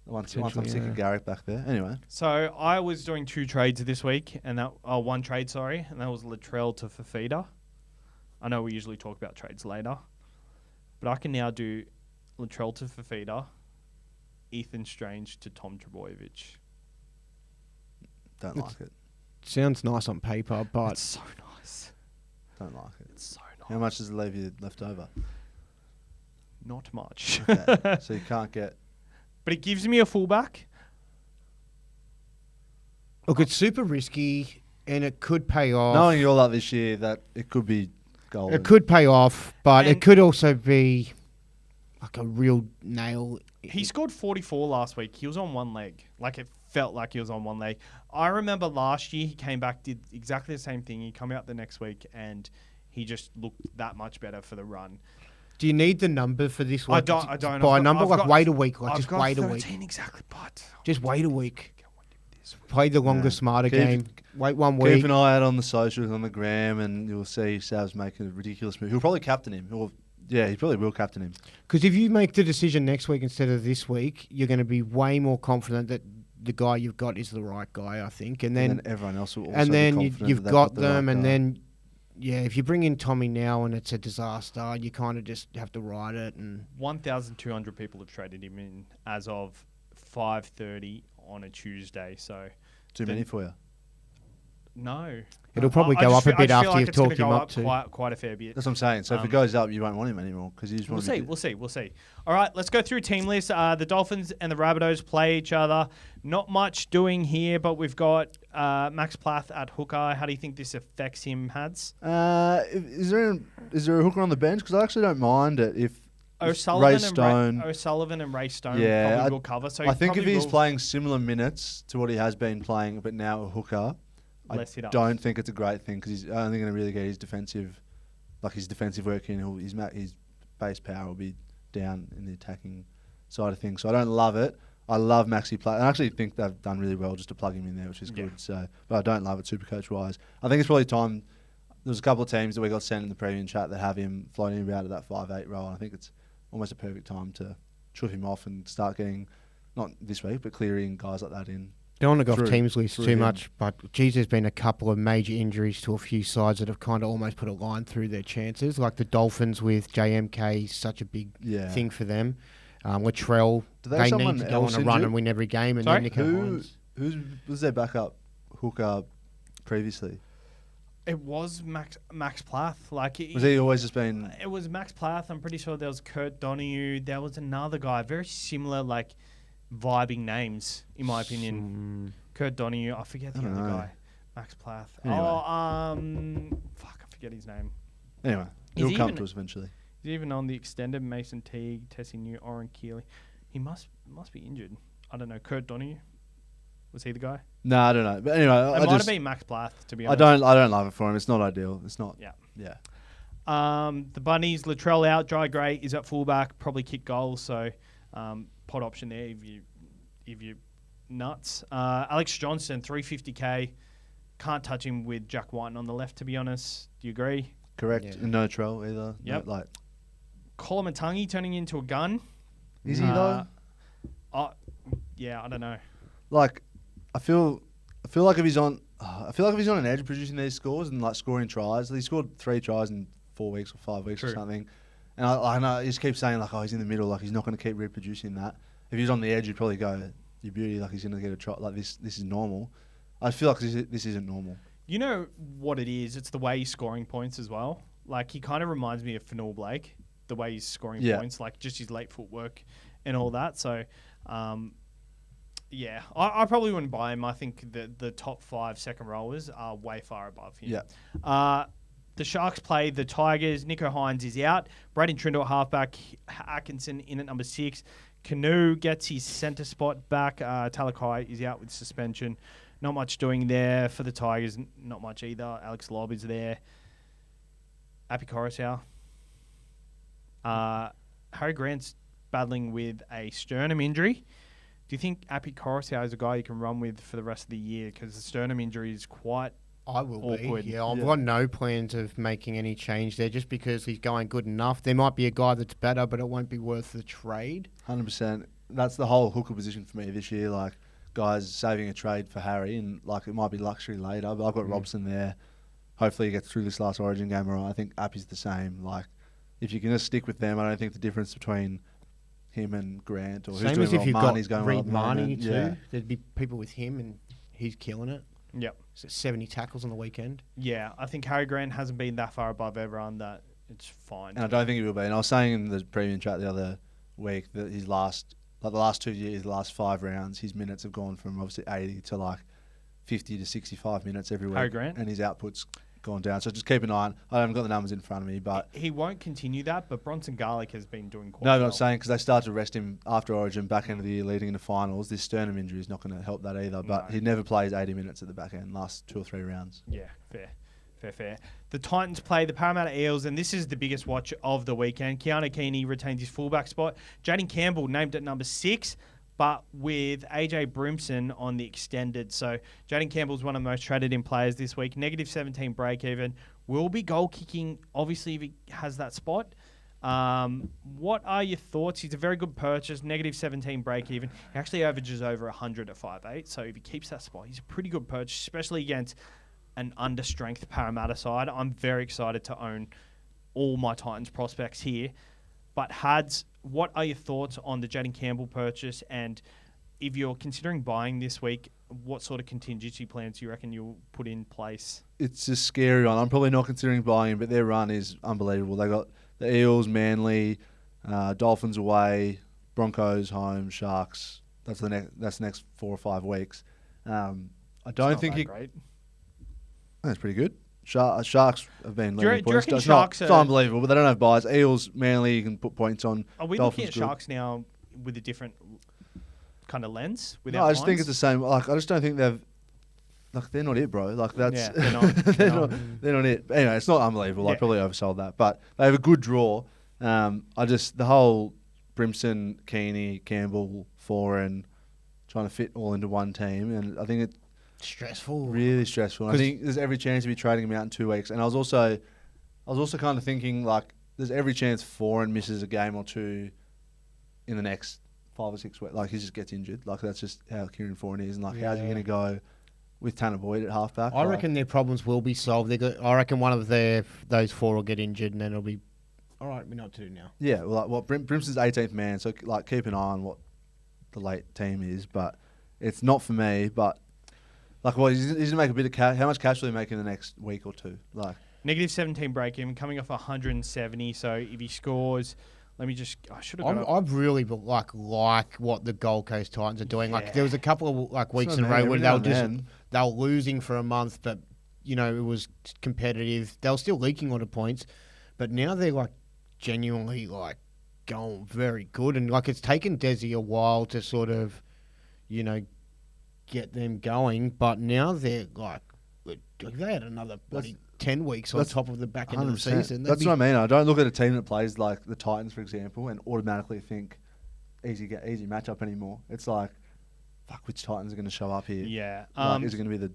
once I'm potentially, sick yeah. of Garrick back there. Anyway, So I was doing 2 trades this week, and that one trade, sorry, and that was Latrell to Fafita. I know we usually talk about trades later, but I can now do Latrell to Fafita, Ethan Strange to Tom Trbojevic. don't like it. sounds nice on paper, but It's so nice. Don't like it. It's so nice. How much does it leave you left over? Not much. Okay. So you can't get. But it gives me a fullback. look, it's super risky, and it could pay off. Knowing you're like this year, that it could be golden. It could pay off, but And- it could also be like a real nail. He scored 44 last week. He was on one leg. Like, it felt like he was on one leg. I remember last year he came back, did exactly the same thing. He come out the next week, and he just looked that much better for the run. Do you need the number for this one? I don't. By I've a number, I've like got- wait a week. Like I've just got wait a 13 week. exactly, but Just wait a week. this week. Play the longer, Yeah. smarter Keep- game. Wait 1 Keep week. an eye out on the socials, on the gram, and you'll see Sav's making a ridiculous move. He'll probably captain him. He probably will captain him. Because if you make the decision next week instead of this week, you're going to be way more confident that the guy you've got is the right guy, I think. And then everyone else will also and then be you, confident you've that got they've the them, right and guy. then yeah, if you bring in Tommy now and it's a disaster, you kind of just have to ride it. And 1,200 people have traded him in as of 5:30 on a Tuesday. So Too many for you. no, It'll probably I go just up a feel- I bit just feel after like you've it's gonna talked him go up to. quite a fair bit. That's what I'm saying. So if it goes up, you won't want him anymore because he's We'll see. We'll see. All right, let's go through team lists. The Dolphins and the Rabbitohs play each other. Not much doing here, but we've got Max Plath at hooker. How do you think this affects him, Hads? Is there a hooker on the bench? Because I actually don't mind it if Ray O'Sullivan Stone. and Ray Stone Yeah, probably I- will cover. So I think if probably he's will playing similar minutes to what he has been playing, but now a hooker, less hit I ups. don't think it's a great thing because he's only going to really get his defensive work in. His base power will be down in the attacking side of things. So I don't love it. I love Maxi Platt. I actually think they've done really well just to plug him in there, which is good. So, but I don't love it Supercoach wise. I think it's probably time. There's a couple of teams that we got sent in the preview chat that have him floating around at that 5'8" role. I think it's almost a perfect time to trip him off and start getting, not this week, but clearing guys like that in. Don't want to go Through- off teams list through too him. much, but geez, there's been a couple of major injuries to a few sides that have kind of almost put a line through their chances. Like the Dolphins with JMK, such a big Yeah. thing for them. Latrell, Do they have they someone need to go on else a run injured? and win every game. And Sorry? then Nicho Hynes. Who was their backup hooker previously? It was Max Plath. Was he always just been? It was Max Plath. I'm pretty sure there was Kurt Donahue. There was another guy, very similar, vibing names, in my opinion. Kurt Donahue. I forget the I don't other know. guy. Max Plath. Anyway. Fuck, I forget his name. Anyway, Is he'll he come even- to us eventually. He's even on the extended. Mason Teague, Tessie New, Oren Keeley. He must be injured. I don't know. Kurt Donahue. Was he the guy? No, I don't know. But anyway, It might have been Max Plath, to be I honest. don't love it for him. It's not ideal. It's not. Yeah. Yeah. The Bunnies, Latrell out, Dry Gray is at fullback, probably kick goals, so pot option there if you nuts. Alex Johnson, 350k, can't touch him with Jack Whiten on the left, to be honest. Do you agree? Correct. Yeah. And no Trell either. Yep. No, Colomatangi turning into a gun. is he though? Yeah, I don't know. I feel like if he's on an edge producing these scores and scoring tries, he scored 3 tries in 4 weeks or 5 weeks True. or something. And I know he just keeps saying he's in the middle, he's not going to keep reproducing that. If he's on the edge, you'd probably go, "You beauty, he's going to get a try this. This is normal." I feel like this isn't normal. You know what it is? It's the way he's scoring points as well. He kind of reminds me of Fanul Blake, the way he's scoring points, just his late footwork and all that. So, yeah, I probably wouldn't buy him. I think the top 5 second rowers are way far above him. Yeah. The Sharks play the Tigers. Nicho Hynes is out. Braden Trindle at halfback. Atkinson in at number 6. Canoe gets his centre spot back. Talakai is out with suspension. Not much doing there for the Tigers. Not much either. Alex Lobb is there. Api Coruscant. Harry Grant's battling with a sternum injury. Do you think Api Coruscant is a guy you can run with for the rest of the year? Because the sternum injury is quite awkward. Yeah, I've got no plans of making any change there just because he's going good enough. There might be a guy that's better, but it won't be worth the trade. 100%. That's the whole hooker position for me this year. Like, guys saving a trade for Harry, and like it might be luxury later, but I've got Robson there. Hopefully he gets through this last Origin game. I think Appy's the same. Like, if you can just stick with them, I don't think the difference between him and Grant or who's Same doing as if well, you've Marnie's got going Reed well at the moment. Marnie too. Yeah. There'd be people with him, and he's killing it. Yep. So 70 tackles on the weekend. Yeah, I think Harry Grant hasn't been that far above everyone that it's fine. And I don't think he will be. And I was saying in the premium chat the other week that the last 2 years, the last 5 rounds, his minutes have gone from obviously 80 to like 50 to 65 minutes every week. Harry Grant? And his output's gone down. So just keep an eye on. I haven't got the numbers in front of me, but He won't continue that, but Bronson Garlick has been doing quite no, well. but I'm saying because they started to rest him after Origin, back end of the year, leading into finals. This sternum injury is not going to help that either. But No. he never plays 80 minutes at the back end, last 2 or 3 rounds. Yeah, fair. The Titans play the Parramatta Eels, and this is the biggest watch of the weekend. Keanu Keeney retains his fullback spot. Jaden Campbell named at number 6, but with AJ Brimson on the extended. So Jaden Campbell's one of the most traded in players this week. -17 break even. Will be goal kicking, obviously, if he has that spot. What are your thoughts? He's a very good purchase, -17 break even. He actually averages over 100 at 5'8", so if he keeps that spot, he's a pretty good purchase, especially against an under-strength Parramatta side. I'm very excited to own all my Titans prospects here. But Hads, what are your thoughts on the Jaden Campbell purchase? And if you're considering buying this week, what sort of contingency plans do you reckon you'll put in place? It's a scary one. I'm probably not considering buying him, but their run is unbelievable. They got the Eels, Manly, Dolphins away, Broncos home, Sharks. That's the next 4 or 5 weeks. I don't think great. That's pretty good. Sharks have been Do you leading points. reckon It's Sharks not are- unbelievable, but they don't have buys. Eels, Manly, you can put points on. Are we Dolphins looking at good. Sharks now with a different kind of lens? No, I just think it's the same. Like, I just don't think they've. Like, they're not it, bro. Like, that's Yeah, they're not. they're not it. But anyway, it's not unbelievable. I Yeah. probably oversold that, but they have a good draw. The whole Brimson, Keeney, Campbell, Foran, trying to fit all into one team, and I think it's Stressful. really stressful. I think there's every chance to be trading him out in 2 weeks. And I was also kind of thinking, like, there's every chance Foran misses a game or 2 in the next 5 or 6 weeks. Like, he just gets injured. Like, that's just how Kieran Foran is. And like, how's he going to go with Tanner Boyd at halfback? I reckon their problems will be solved. I reckon one of those 4 will get injured, and then it'll be all right. We know what to do now. Yeah, well, like, Brimson's 18th man, so like keep an eye on what the late team is. But it's not for me. But like, well, he's going to make a bit of cash. How much cash will he make in the next week or 2? Like, -17 break even, coming off 170. So if he scores, I should have got. I really like what the Gold Coast Titans are doing. Like, there was a couple of like weeks in a row where they were losing for a month, but it was competitive. They were still leaking on the points, but now they're like genuinely like going very good, and like it's taken Desi a while to sort of get them going, but now they're like they had another 10 weeks on top of the back end of the season. That's what I mean. I don't look at a team that plays like the Titans, for example, and automatically think easy matchup anymore. It's like, fuck, which Titans are going to show up here? Yeah. Like, is it going to be the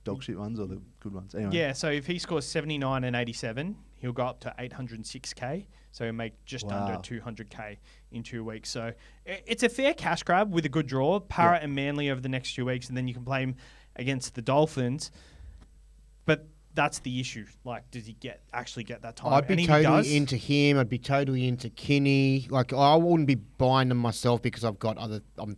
dog shit ones or the good ones? Anyway. Yeah, so if he scores 79 and 87, he'll go up to 806k. So he'll make just under 200k in 2 weeks. So it's a fair cash grab with a good draw. Parrot and Manly over the next 2 weeks, and then you can play him against the Dolphins. But that's the issue. Like, does he actually get that time? I'd be totally into him. I'd be totally into Kinney. Like, I wouldn't be buying them myself because I'm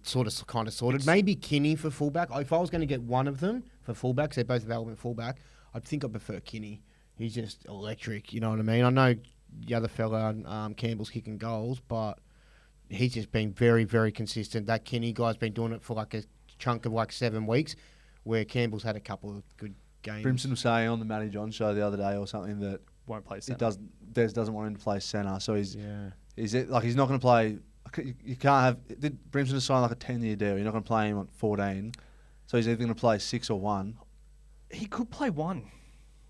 sort of kind of sorted. Maybe Kinney for fullback. If I was going to get one of them for fullback, 'cause they're both available at fullback, I'd think I'd prefer Kinney. He's just electric. You know what I mean? I know the other fella, Campbell's kicking goals, but he's just been very, very consistent. That Kinney guy's been doing it for like a chunk of like 7 weeks, where Campbell's had a couple of good games. Brimson was saying on the Matty John show the other day or something that won't play He centre. Des doesn't want him to play centre, so he's Yeah. he's not going to play. You can't have. Did Brimson sign like a 10-year deal? You're not going to play him at 14, so he's either going to play 6 or 1. He could play 1.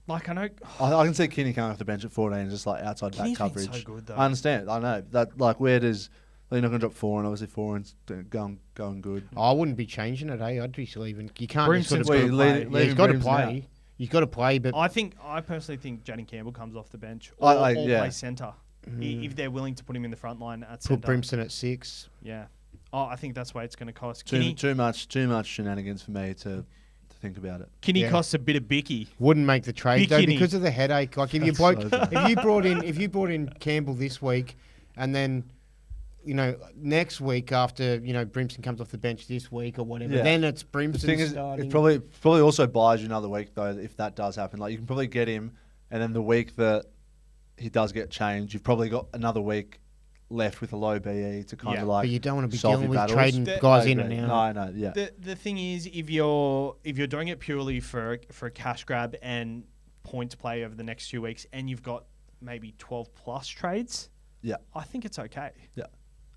Like, I know... I can see Kinney coming off the bench at 14, just like outside back Kinney's been coverage. so good, though. I understand. I know that. Like, where does you're not going to drop 4, and obviously 4 and going good. I wouldn't be changing it. I'd be leaving. You can't just sort Brimson's of gotta play. he's got to Brimson play. out. He's got to play, but I personally think Jaden Campbell comes off the bench or play centre. If they're willing to put him in the front line at put centre. Brimson at 6. Yeah. Oh, I think that's why it's going to cost. Too much shenanigans for me to think about it. Kinney costs a bit of bicky. Wouldn't make the trade though Bikini. because of the headache. Like if you brought in Campbell this week, and then next week after Brimson comes off the bench this week or whatever, then it's Brimson The thing is, starting. it probably also buys you another week though if that does happen. Like you can probably get him, and then the week that he does get changed, you've probably got another week left with a low BE to kind of like. But you don't want to be solve dealing your with battles. trading guys in and out. No, yeah. The thing is, if you're doing it purely for a cash grab and points play over the next few weeks, and you've got maybe 12 plus trades, I think it's okay. Yeah,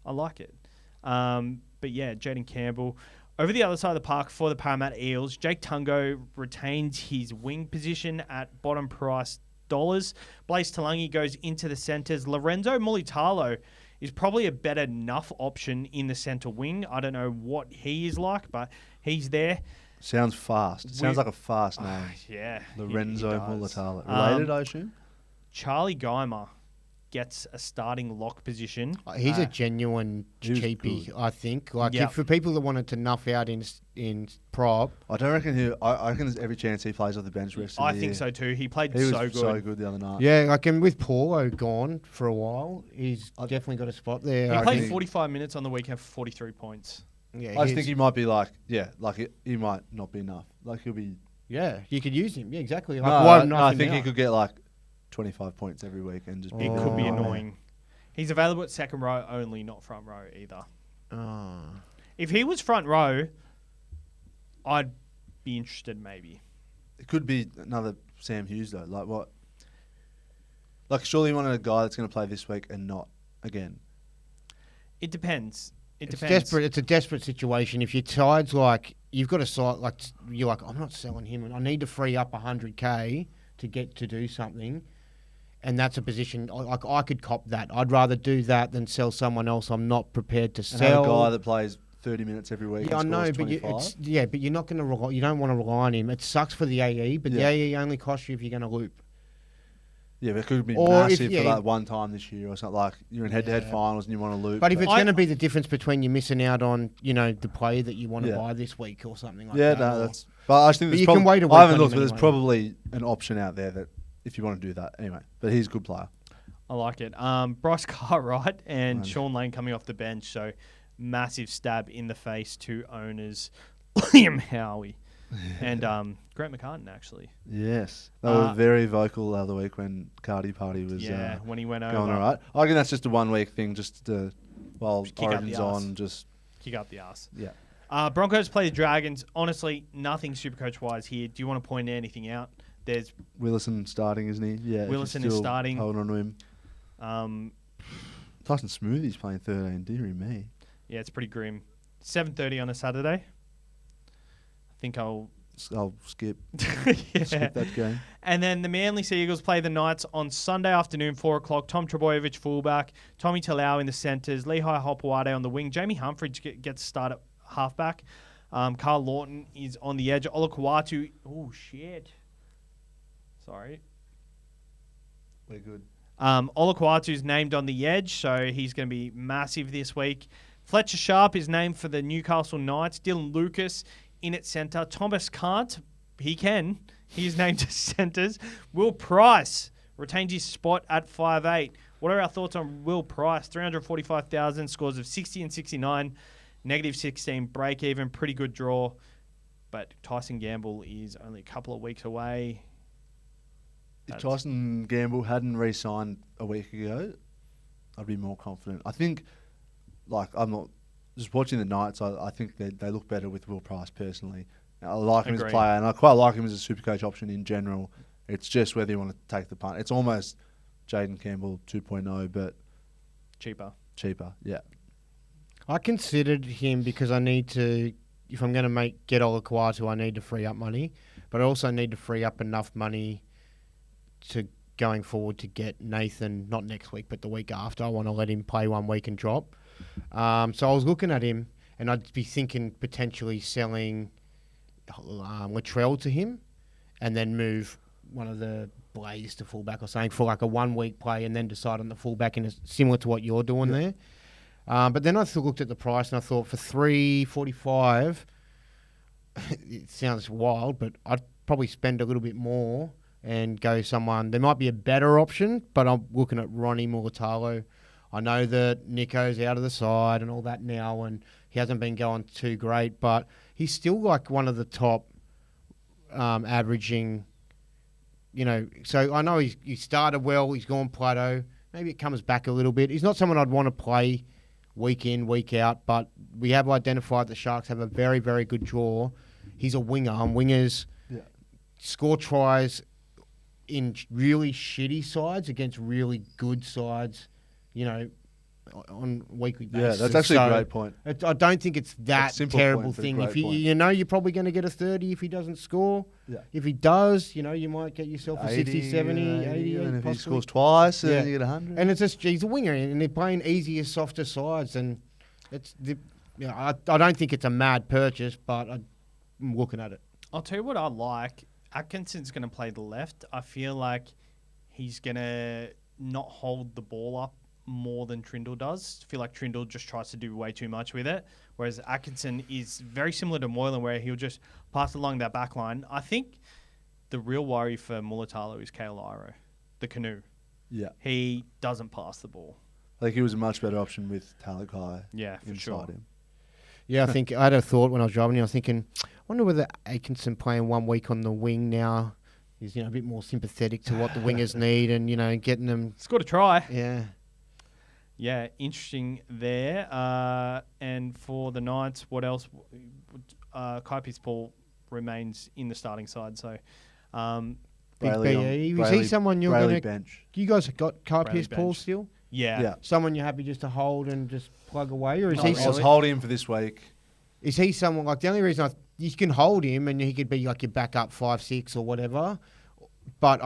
I like it. But yeah, Jaden Campbell. Over the other side of the park for the Parramatta Eels, Jake Tungo retains his wing position at bottom price $. Blaze Talangi goes into the centres. Lorenzo Mulitalo is probably a better enough option in the centre wing. I don't know what he is like, but he's there. sounds fast. Sounds like a fast name. Yeah. Lorenzo he does. Mulitalo. Related, I assume? Charlie Geimer gets a starting lock position. He's a genuine he was cheapie, good. I think. Like if for people that wanted to nuff out in prop, I don't reckon I reckon there's every chance he plays off the bench rest of the I year. think so too. He played He was so good. the other night. like and with Paulo gone for a while, he's definitely got a spot there. He I played think. 45 minutes on the weekend for 43 points. Yeah, I just think he might be like, he might not be enough. Like he'll be. you could use him. Yeah, exactly. Like, No, why I not think him he out? could get like 25 points every week and just. It could be annoying. He's available at second row only, not front row either. Oh. If he was front row, I'd be interested maybe. It could be another Sam Hughes though. Like what? Like surely you wanted a guy that's going to play this week and not again. It depends. It's desperate. It's a desperate situation. If your side's like you've got a side like you're like I'm not selling him, and I need to free up $100K to get to do something, and that's a position like I could cop that. I'd rather do that than sell someone else. I'm not prepared to And sell. have a guy that plays 30 minutes every week. Yeah, I and know, scores but 25. but you're not going to rely. You don't want to rely on him. It sucks for the AE, but the AE only costs you if you're going to loop. Yeah, but it could be Or massive if- for that one time this year or something. Like you're in head-to-head finals and you want to loop. But if it's going to be the difference between you missing out on, the player that you want to buy this week or something like that. no, or- that's. But I just think But there's you can wait a week I haven't on looked, him but there's anyway. probably an option out there that if you want to do that anyway. But he's a good player. I like it. Bryce Cartwright and Sean Lane coming off the bench, so massive stab in the face to owners Liam Howie and Grant McCartan actually. Yes, they were very vocal the other week when Cardi Party was when he went over. going all right. I reckon that's just a 1 week thing, just to, while Just kick up the Origin's arse. on, just Kick up the ass. yeah. Broncos play the Dragons. Honestly, nothing Supercoach wise here. Do you want to point anything out? There's Willison starting, isn't he? Yeah, Willison just is still starting. Holding on to him. um, Tyson Smoothie's playing 13. Dearie me. yeah, it's pretty grim. 7:30 on a Saturday. I think I'll I'll skip yeah. skip that game. And then the Manly Sea Eagles play the Knights on Sunday afternoon, 4 o'clock. Tom Trbojevic, fullback. Tommy Talau in the centres. Lehigh Hopewade on the wing. Jamie Humphries gets started at halfback. Carl Lawton is on the edge. Ola Kawatu. Oh, shit. Sorry. We're good. Ola Kawatu's named on the edge, so he's going to be massive this week. Fletcher Sharp is named for the Newcastle Knights. Dylan Lucas in at centre. Thomas can't. He can. He's named to centres. Will Price retains his spot at 5'8". What are our thoughts on Will Price? 345,000, scores of 60 and 69, negative 16, break even, pretty good draw. But Tyson Gamble is only a couple of weeks away. If Tyson Gamble hadn't re-signed a week ago, I'd be more confident. I think, I'm not just watching the Knights. I think they look better with Will Price personally. I like him as a Agreed. player, and I quite like him as a Supercoach option in general. It's just whether you want to take the punt. It's almost Jaden Campbell 2.0, but Cheaper. Yeah. I considered him because I need to, if I'm going to get Olaquatu, I need to free up money, but I also need to free up enough money to going forward to get Nathan, not next week, but the week after. I want to let him play 1 week and drop. So I was looking at him, and I'd be thinking potentially selling Latrell to him and then move one of the Blaze to fullback or something for like a 1 week play and then decide on the fullback, and it's similar to what you're doing there. But then I looked at the price and I thought for $3.45, it sounds wild, but I'd probably spend a little bit more and go someone. There might be a better option, but I'm looking at Ronnie Mulatalo. I know that Nicho's out of the side and all that now, and he hasn't been going too great, but he's still like one of the top averaging. So I know he started well. He's gone plateau. Maybe it comes back a little bit. He's not someone I'd want to play week in, week out, but we have identified the Sharks have a very, very good draw. He's a winger, and wingers score tries in really shitty sides against really good sides, on weekly basis. Yeah, that's actually a great point. I don't think it's that terrible thing. If you're probably going to get a 30 if he doesn't score. Yeah. If he does, you might get yourself a 60, 70, 80. And if he scores twice, then you get 100. And it's just, he's a winger, and they're playing easier, softer sides, and I don't think it's a mad purchase, but I'm looking at it. I'll tell you what I like. Atkinson's going to play the left. I feel like he's going to not hold the ball up more than Trindle does. I feel like Trindle just tries to do way too much with it, whereas Atkinson is very similar to Moylan, where he'll just pass along that back line. I think the real worry for Mulatalo is Kale Iro, the canoe. Yeah. He doesn't pass the ball. I think he was a much better option with Talakai for sure. him. Yeah, I think I had a thought when I was driving. I was thinking, I wonder whether Atkinson playing 1 week on the wing now is a bit more sympathetic to what the wingers need, and getting them. Scored a try. Yeah. Yeah, interesting there. And for the Knights, what else? Kai Paul remains in the starting side. So, Big BE. Is he someone you're going to bench? You guys have got Kai Paul still? Yeah. Someone you're happy just to hold and just plug away, or is I was holding him for this week. Is he someone like the only reason you can hold him and he could be like your backup 5-6 or whatever, but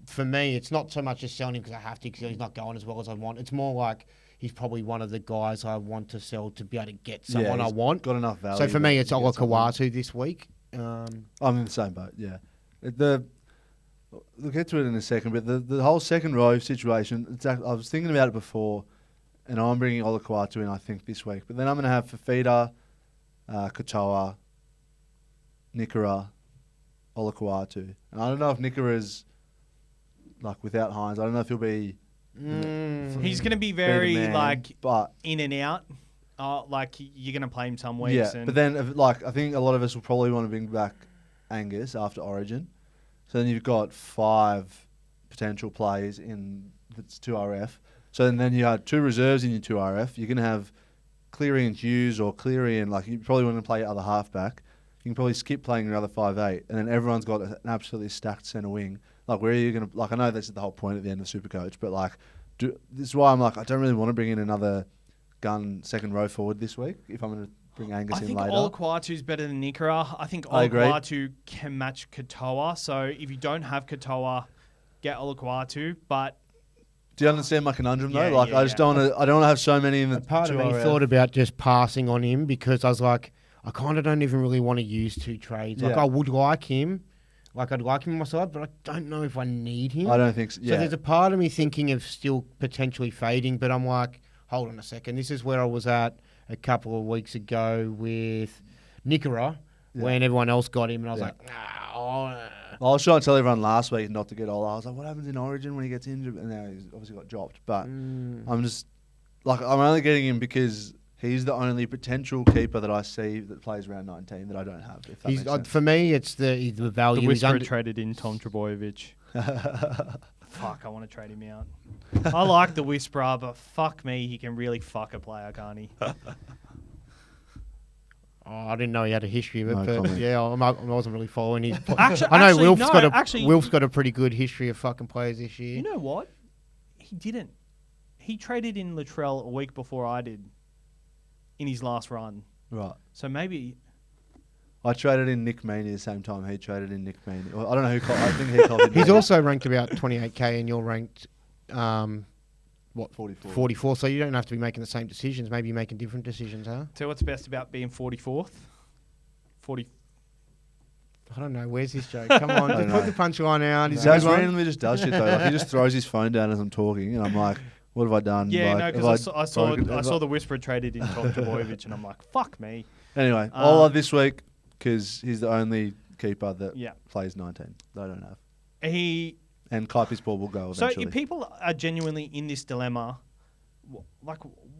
for me, it's not so much just selling him because I have to, because he's not going as well as I want. It's more like he's probably one of the guys I want to sell to be able to get someone I want. Got enough value. So for me, it's Olakawatu this week. I'm in the same boat, yeah. We'll get to it in a second, but the whole second row situation, I was thinking about it before, and I'm bringing Olakawatu in, I think, this week. But then I'm going to have Fafita, Katoa, Nikora, Olakawatu. And I don't know if Nikora's without Hynes. I don't know if he'll be. He's going to be very but in and out. You're going to play him some weeks. Yeah, but then I think a lot of us will probably want to bring back Angus after Origin. So then you've got 5 potential plays in that's 2RF. So then you have 2 reserves in your 2RF. You're going to have Cleary and Hughes, or Cleary and you probably want to play your other halfback. You can probably skip playing your other 5'8", and then everyone's got an absolutely stacked centre wing. Where are you going to... I know that's the whole point at the end of SuperCoach, but this is why I'm I don't really want to bring in another gun second row forward this week if I'm going to bring Angus in later. I think Olakawatu's better than Nikora. I think Olakawatu can match Katoa. So if you don't have Katoa, get Olakawatu. But do you understand my conundrum though? I just don't want to. I don't want to have so many in the. Part of me thought about just passing on him because I was like, I kind of don't even really want to use 2 trades. I would like him. I'd like him on my side, but I don't know if I need him. I don't think so. Yeah. So there's a part of me thinking of still potentially fading, but I'm like, hold on a second. This is where I was at a couple of weeks ago with Nikora, when everyone else got him, and I was like, I was trying to tell everyone last week not to get Ola. I was like, what happens in Origin when he gets injured? And now he's obviously got dropped. But I'm just, I'm only getting him because he's the only potential keeper that I see that plays around 19 that I don't have. If that makes sense. For me, it's the value. The Whisperer traded in Tom Trbojevic. Fuck, I want to trade him out. I like the Whisperer, but fuck me, he can really fuck a player, can't he? I didn't know he had a history of it, No but comment. yeah, I wasn't really following his. Actually, I know actually, Wilf's got a pretty good history of fucking players this year. You know what? He didn't. He traded in Latrell a week before I did in his last run. Right. So maybe... I traded in Nick Meaney the same time he traded in Nick Meaney. Well, I don't know who. I think he copied. He's Meaney. also ranked about 28k, and you're ranked 44. 44. So you don't have to be making the same decisions. Maybe you're making different decisions, huh? Tell you what's best about being 44th? 40. I don't know. Where's this joke? Come on, just put the punchline out. Is Zaz randomly just does shit though. Like he just throws his phone down as I'm talking, and I'm like, "What have I done?" Yeah, like, no, because I saw the Whisperer traded in Trbojevic, and I'm like, fuck me. Anyway, all of this week because he's the only keeper that Yeah. plays 19. They don't have. And Kaipi's ball will go So eventually. if people are genuinely in this dilemma,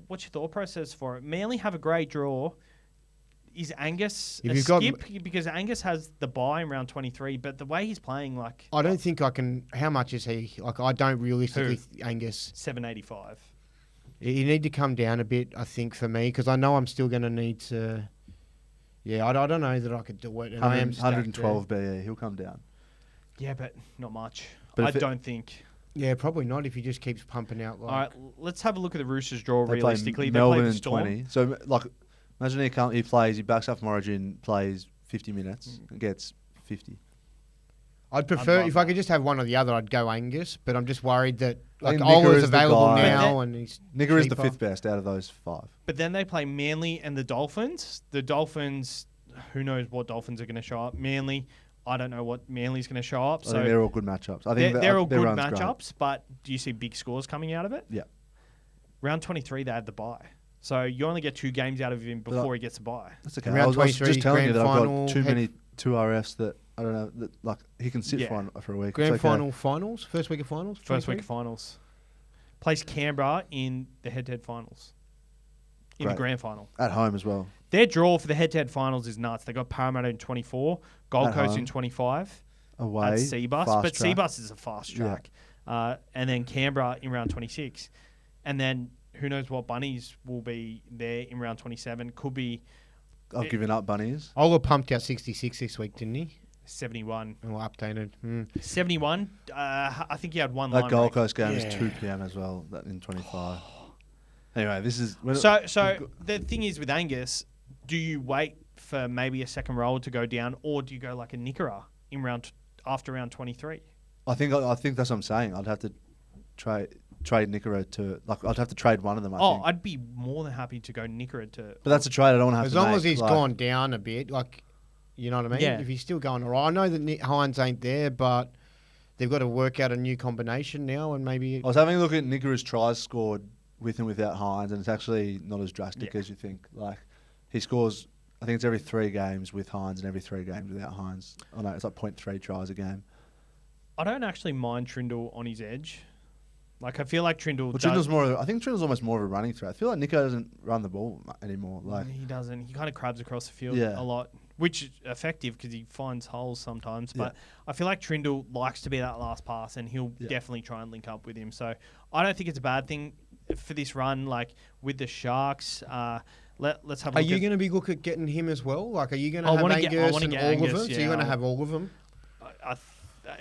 what's your thought process for it? Manly have a great draw. Is Angus If a you've got skip? Because Angus has the bye in round 23, but the way he's playing, like... I don't think I can. How much is he? Like, I don't realistically. Angus. 785. You need to come down a bit, I think, for me, because I know I'm still going to need to. Yeah, I don't know that I could do it. And I am 112 BE. He'll come down. Yeah, but not much. But I if it- don't think. Yeah, probably not if he just keeps pumping out. Like, All right, let's have a look at the Roosters draw They realistically. play Melbourne the in Storm. 20. So like, imagine he plays. He backs up from Origin, plays 50 minutes, and gets 50. I'd prefer love if I could just have one or the other. I'd go Angus, but I'm just worried that I like think Nicker Ola's is the available guy. now, and he's Nigger is the cheaper. fifth best out of those 5. But then they play Manly and the Dolphins. The Dolphins, who knows what Dolphins are going to show up. Manly, I don't know what Manly's going to show up. I So think they're all good matchups. I think they're all their good run's great. matchups, but do you see big scores coming out of it? Yeah. Round 23, they had the bye. So you only get 2 games out of him before he gets a bye. That's okay. Round I was 23 just telling you grand that I've final, got too head- many 2RFs that I don't know. That, like he can sit Yeah. for a week. Grand It's okay. final finals, first week of finals, First 23? week of finals. Plays Canberra in the head-to-head finals. In the Great. grand final. At home as well. Their draw for the head-to-head finals is nuts. They got Parramatta in 24, Gold At Coast home. in 25. Away. At Seabus, fast but track. Seabus is a fast track. And then Canberra in round 26. And then who knows what bunnies will be there in round 27. Could be I've given up bunnies. Ola pumped out 66 this week, didn't he? 71. Well, updated. 71. I think he had one That line Gold break. Coast game is Yeah. 2 p.m. as well. That in 25. Anyway, this is So the thing is with Angus, do you wait for maybe a second roll to go down, or do you go like a Nickera in after round 23? I think that's what I'm saying. I'd have to trade Nickera to I'd have to trade one of them. I think. I'd be more than happy to go Nickera to. But that's a trade I don't want to have As to long make. as he's Like, gone down a bit, like, you know what I mean? Yeah. If he's still going all right. I know that Hynes ain't there, but they've got to work out a new combination now, and maybe... I was having a look at Nickera's tries scored with and without Hynes, and it's actually not as drastic Yeah. as you think. Like he scores, I think it's every 3 games with Hynes and every 3 games without Hynes. Oh no, it's like 0.3 tries a game. I don't actually mind Trindle on his edge. Like I feel like Trindle. Well, Trindle's I think Trindle's almost more of a running threat. I feel like Nico doesn't run the ball anymore. Like he doesn't. He kind of crabs across the field Yeah. a lot, which is effective because he finds holes sometimes. But Yeah. I feel like Trindle likes to be that last pass, and he'll Yeah. definitely try and link up with him. So I don't think it's a bad thing for this run. Like with the Sharks, let's have. Are a look you at- going to be look at getting him as well? Like, are you going to I have wanna Angus get- I wanna and get all Angus, of them? So yeah, you're going to I'll- have all of them?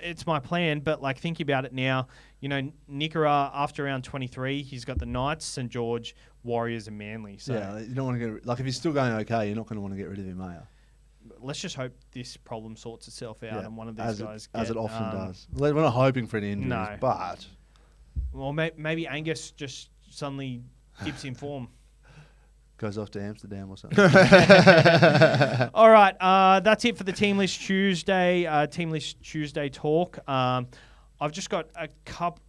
It's my plan, but like thinking about it now, you know, Nickera after round 23, he's got the Knights, St George, Warriors, and Manly. So yeah, you don't want to get if he's still going okay, you're not going to want to get rid of him, are you? let's just hope this problem sorts itself out, and one of these as guys as get, it often does. We're not hoping for any injuries, no. but Well, maybe Angus just suddenly dips in form. goes off to Amsterdam or something. All right, that's it for the Team List Tuesday. Team List Tuesday talk. I've just got a couple.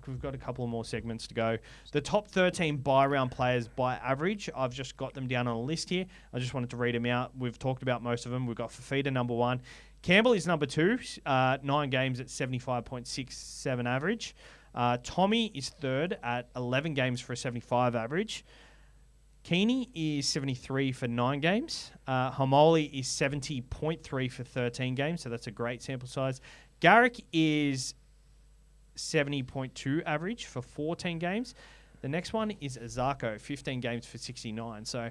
We've got a couple of more segments to go. The top 13 buy round players by average. I've just got them down on a list here. I just wanted to read them out. We've talked about most of them. We've got Fafita number 1. Campbell is number 2. 9 games at 75.67 average. Tommy is 3rd at 11 games for a 75 average. Keeney is 73 for 9 games. Hamoli is 70.3 for 13 games, so that's a great sample size. Garrick is 70.2 average for 14 games. The next one is Azarko, 15 games for 69. So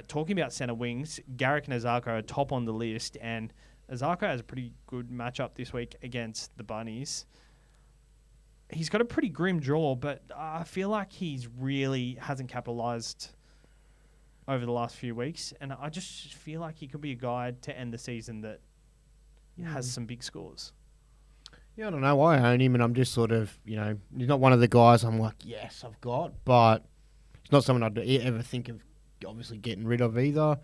talking about centre wings, Garrick and Azarko are top on the list, and Azarko has a pretty good matchup this week against the Bunnies. He's got a pretty grim draw, but I feel like he's really hasn't capitalised over the last few weeks, and I just feel like he could be a guy to end the season that has some big scores. Yeah, I don't know. I own him, and I'm just sort of, he's not one of the guys I'm like, yes, I've got, but it's not someone I'd ever think of obviously getting rid of either.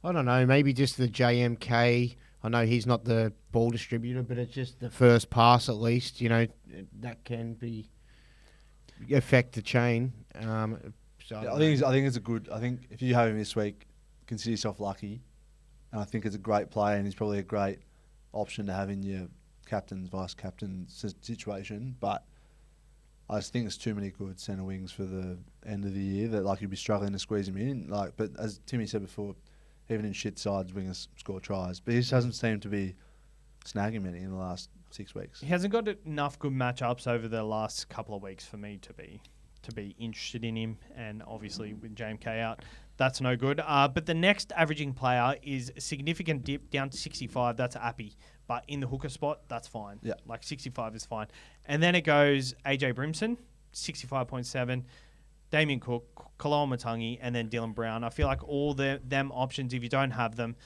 I don't know, maybe just the JMK. I know he's not the ball distributor, but it's just the first pass at least, that can affect the chain. So I think it's a good. I think if you have him this week, consider yourself lucky, and I think it's a great player, and he's probably a great option to have in your captain's vice captain situation. But I just think there's too many good centre wings for the end of the year that you'd be struggling to squeeze him in. But as Timmy said before, even in shit sides, wingers score tries, but he just hasn't seemed to be snagging many in the last 6 weeks. He hasn't got enough good matchups over the last couple of weeks for me to be interested in him, and obviously with JMK out, that's no good. But the next averaging player is a significant dip down to 65. That's Appy, but in the hooker spot, that's fine. Yeah, 65 is fine. And then it goes AJ Brimson, 65.7, Damien Cook, Kaloa Matangi, and then Dylan Brown. I feel like all them options, if you don't have them,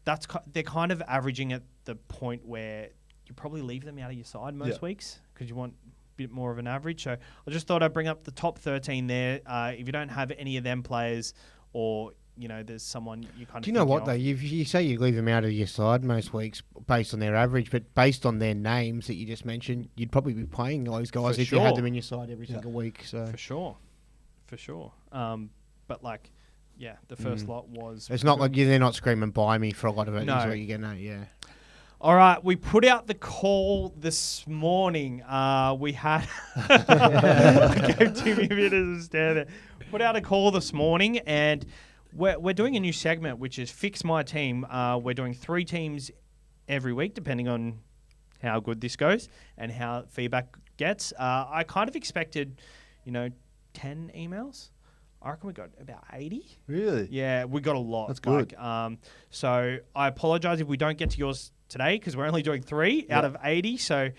they're kind of averaging at the point where you probably leave them out of your side most weeks because you want bit more of an average. So I just thought I'd bring up the top 13 there. If you don't have any of them players, or there's someone you kind of. Do you know what though? You say you leave them out of your side most weeks based on their average, but based on their names that you just mentioned, you'd probably be playing those guys if you had them in your side every single week. So for sure. But the first lot was. It's not like they're not screaming "buy me" for a lot of it. No, is what you're getting at, yeah. All right, we put out the call this morning. We had... I gave Timmy a bit of a stare there. Put out a call this morning, and we're doing a new segment, which is Fix My Team. We're doing 3 teams every week, depending on how good this goes and how feedback gets. I kind of expected, 10 emails. I reckon we got about 80. Really? Yeah, we got a lot. That's good. So I apologise if we don't get to yours today because we're only doing 3 out of 80. So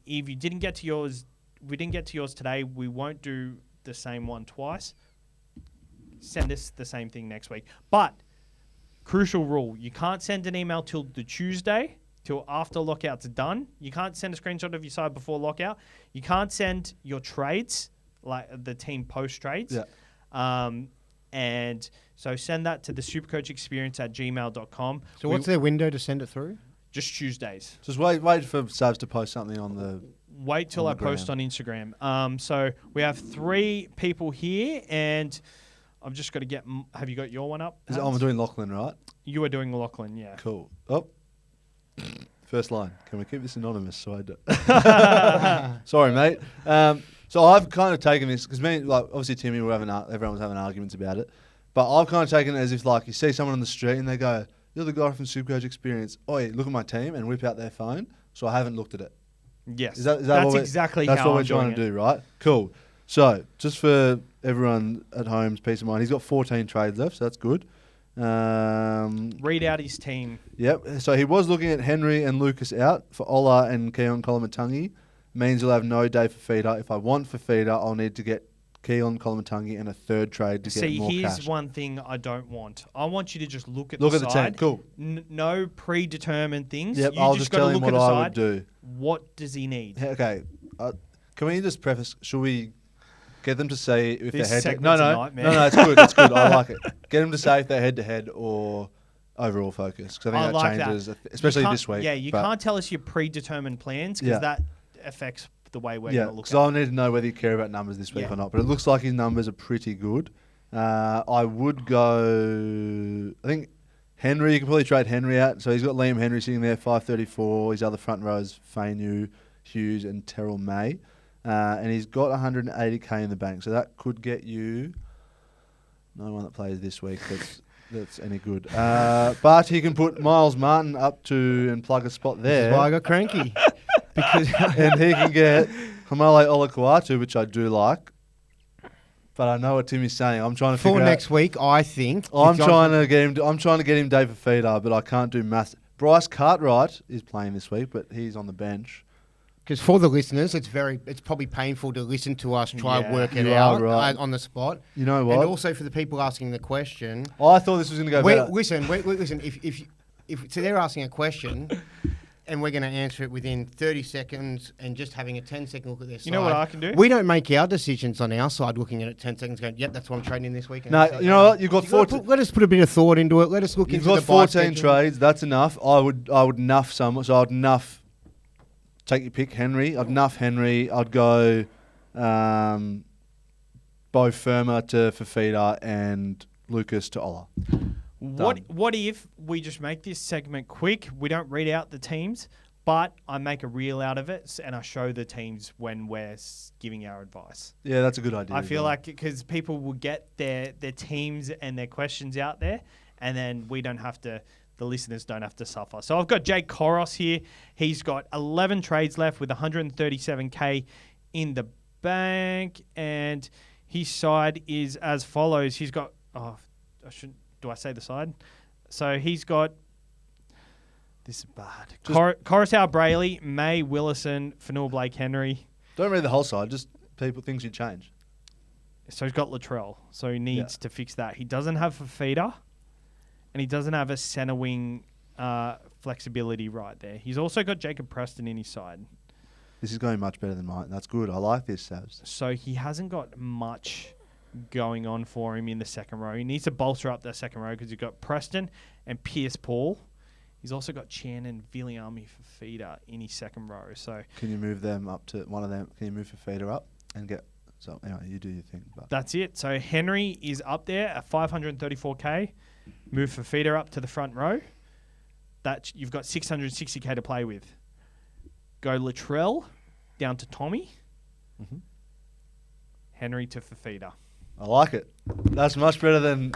if you didn't get to yours, we didn't get to yours today, we won't do the same one twice. Send us the same thing next week. But crucial rule, you can't send an email till the Tuesday, till after lockout's done. You can't send a screenshot of your side before lockout. You can't send your trades, like the team post trades. Yeah. And so send that to the supercoachexperience@gmail.com. So what's their window to send it through? Just Tuesdays. Just wait for Savs to post something on the... Wait till I post on Instagram. So we have 3 people here, and I've just got to get... Have you got your one up? I'm doing Lachlan, right? You are doing Lachlan, yeah. Cool. Oh. First line. Can we keep this anonymous? So Sorry, mate. So I've kind of taken this, because obviously Timmy, everyone was having arguments about it, but I've kind of taken it as if you see someone on the street and they go, "You're the guy from SuperCoach Experience. Oi, look at my team," and whip out their phone. So I haven't looked at it. Yes. That's exactly that's how what I'm we're trying doing to do, right? Cool. So just for everyone at home's peace of mind, he's got 14 trades left, so that's good. Read out his team. Yep. So he was looking at Henry and Lucas out for Ola and Keon Kolomatangi. Means he'll have no day for feeder. If I want for feeder, I'll need to get Keon Kolomatangi and a 3rd trade to get more cash. See, here's one thing I don't want. I want you to just look at the side. Team. Cool. No predetermined things. Yep, I'll just tell him what I would do. What does he need? Okay. Can we just preface? Should we get them to say if this they're segment's head? A nightmare. No, it's good. It's good. I like it. Get them to say if they're head to head or overall focus, because I think that changes, especially this week. Yeah, you can't tell us your predetermined plans because that affects the way we're going to look at it. So I need to know whether you care about numbers this week or not. But it looks like his numbers are pretty good. I would go... I think Henry, you can probably trade Henry out. So he's got Liam Henry sitting there, 534. His other front rows, Fainu, Hughes and Terrell May. And he's got 180k in the bank. So that could get you... No one that plays this week that's any good. But he can put Miles Martin up to and plug a spot there. This is why I got cranky. And he can get Hamale Olakuatu, which I do like, but I know what Timmy's saying. I'm trying to For figure next week, I think. I'm trying to get him Dave Fafita, but I can't do math. Bryce Cartwright is playing this week, but he's on the bench. Because for the listeners, it's probably painful to listen to us try and work it you out are right. on the spot. You know what? And also for the people asking the question. I thought this was going to go better. Listen. If so they're asking a question, and we're going to answer it within 30 seconds, and just having a 10-second look at their side. You know what I can do? We don't make our decisions on our side, looking at it 10 seconds, going, "Yep, that's what I'm trading in this week." No, you know what? You've got 14. Let us put a bit of thought into it. Let us look You've into got the buy 14 schedule. trades. That's enough. I would nuff some. So I'd nuff. Take your pick, Henry. I'd nuff Henry. I'd go Bo Firma to Fafita and Lucas to Ola. What if we just make this segment quick? We don't read out the teams, but I make a reel out of it and I show the teams when we're giving our advice. Yeah, that's a good idea. I feel like because people will get their teams and their questions out there, and then we don't have to. The listeners don't have to suffer. So I've got Jake Koros here. He's got 11 trades left with 137K in the bank, and his side is as follows. He's got. Do I say the side? So he's got. This is bad. Coruscant Brayley, May Willison, Fanua Blake Henry. Don't read the whole side. Just things you change. So he's got Latrell. So he needs to fix that. He doesn't have Fafita, and he doesn't have a centre wing flexibility right there. He's also got Jacob Preston in his side. This is going much better than mine. That's good. I like this, Savs. So he hasn't got much going on for him in the second row. He needs to bolster up that second row because he's got Preston and Pierce Paul. He's also got Chan and Viliami Fafita in his second row. So can you move them up to one of them? Can you move Fafita up and get? So anyway, you do your thing. But that's it. So Henry is up there at 534K. Move Fafita up to the front row. That you've got 660K to play with. Go Latrell down to Tommy. Mm-hmm. Henry to Fafita. I like it. That's much better than.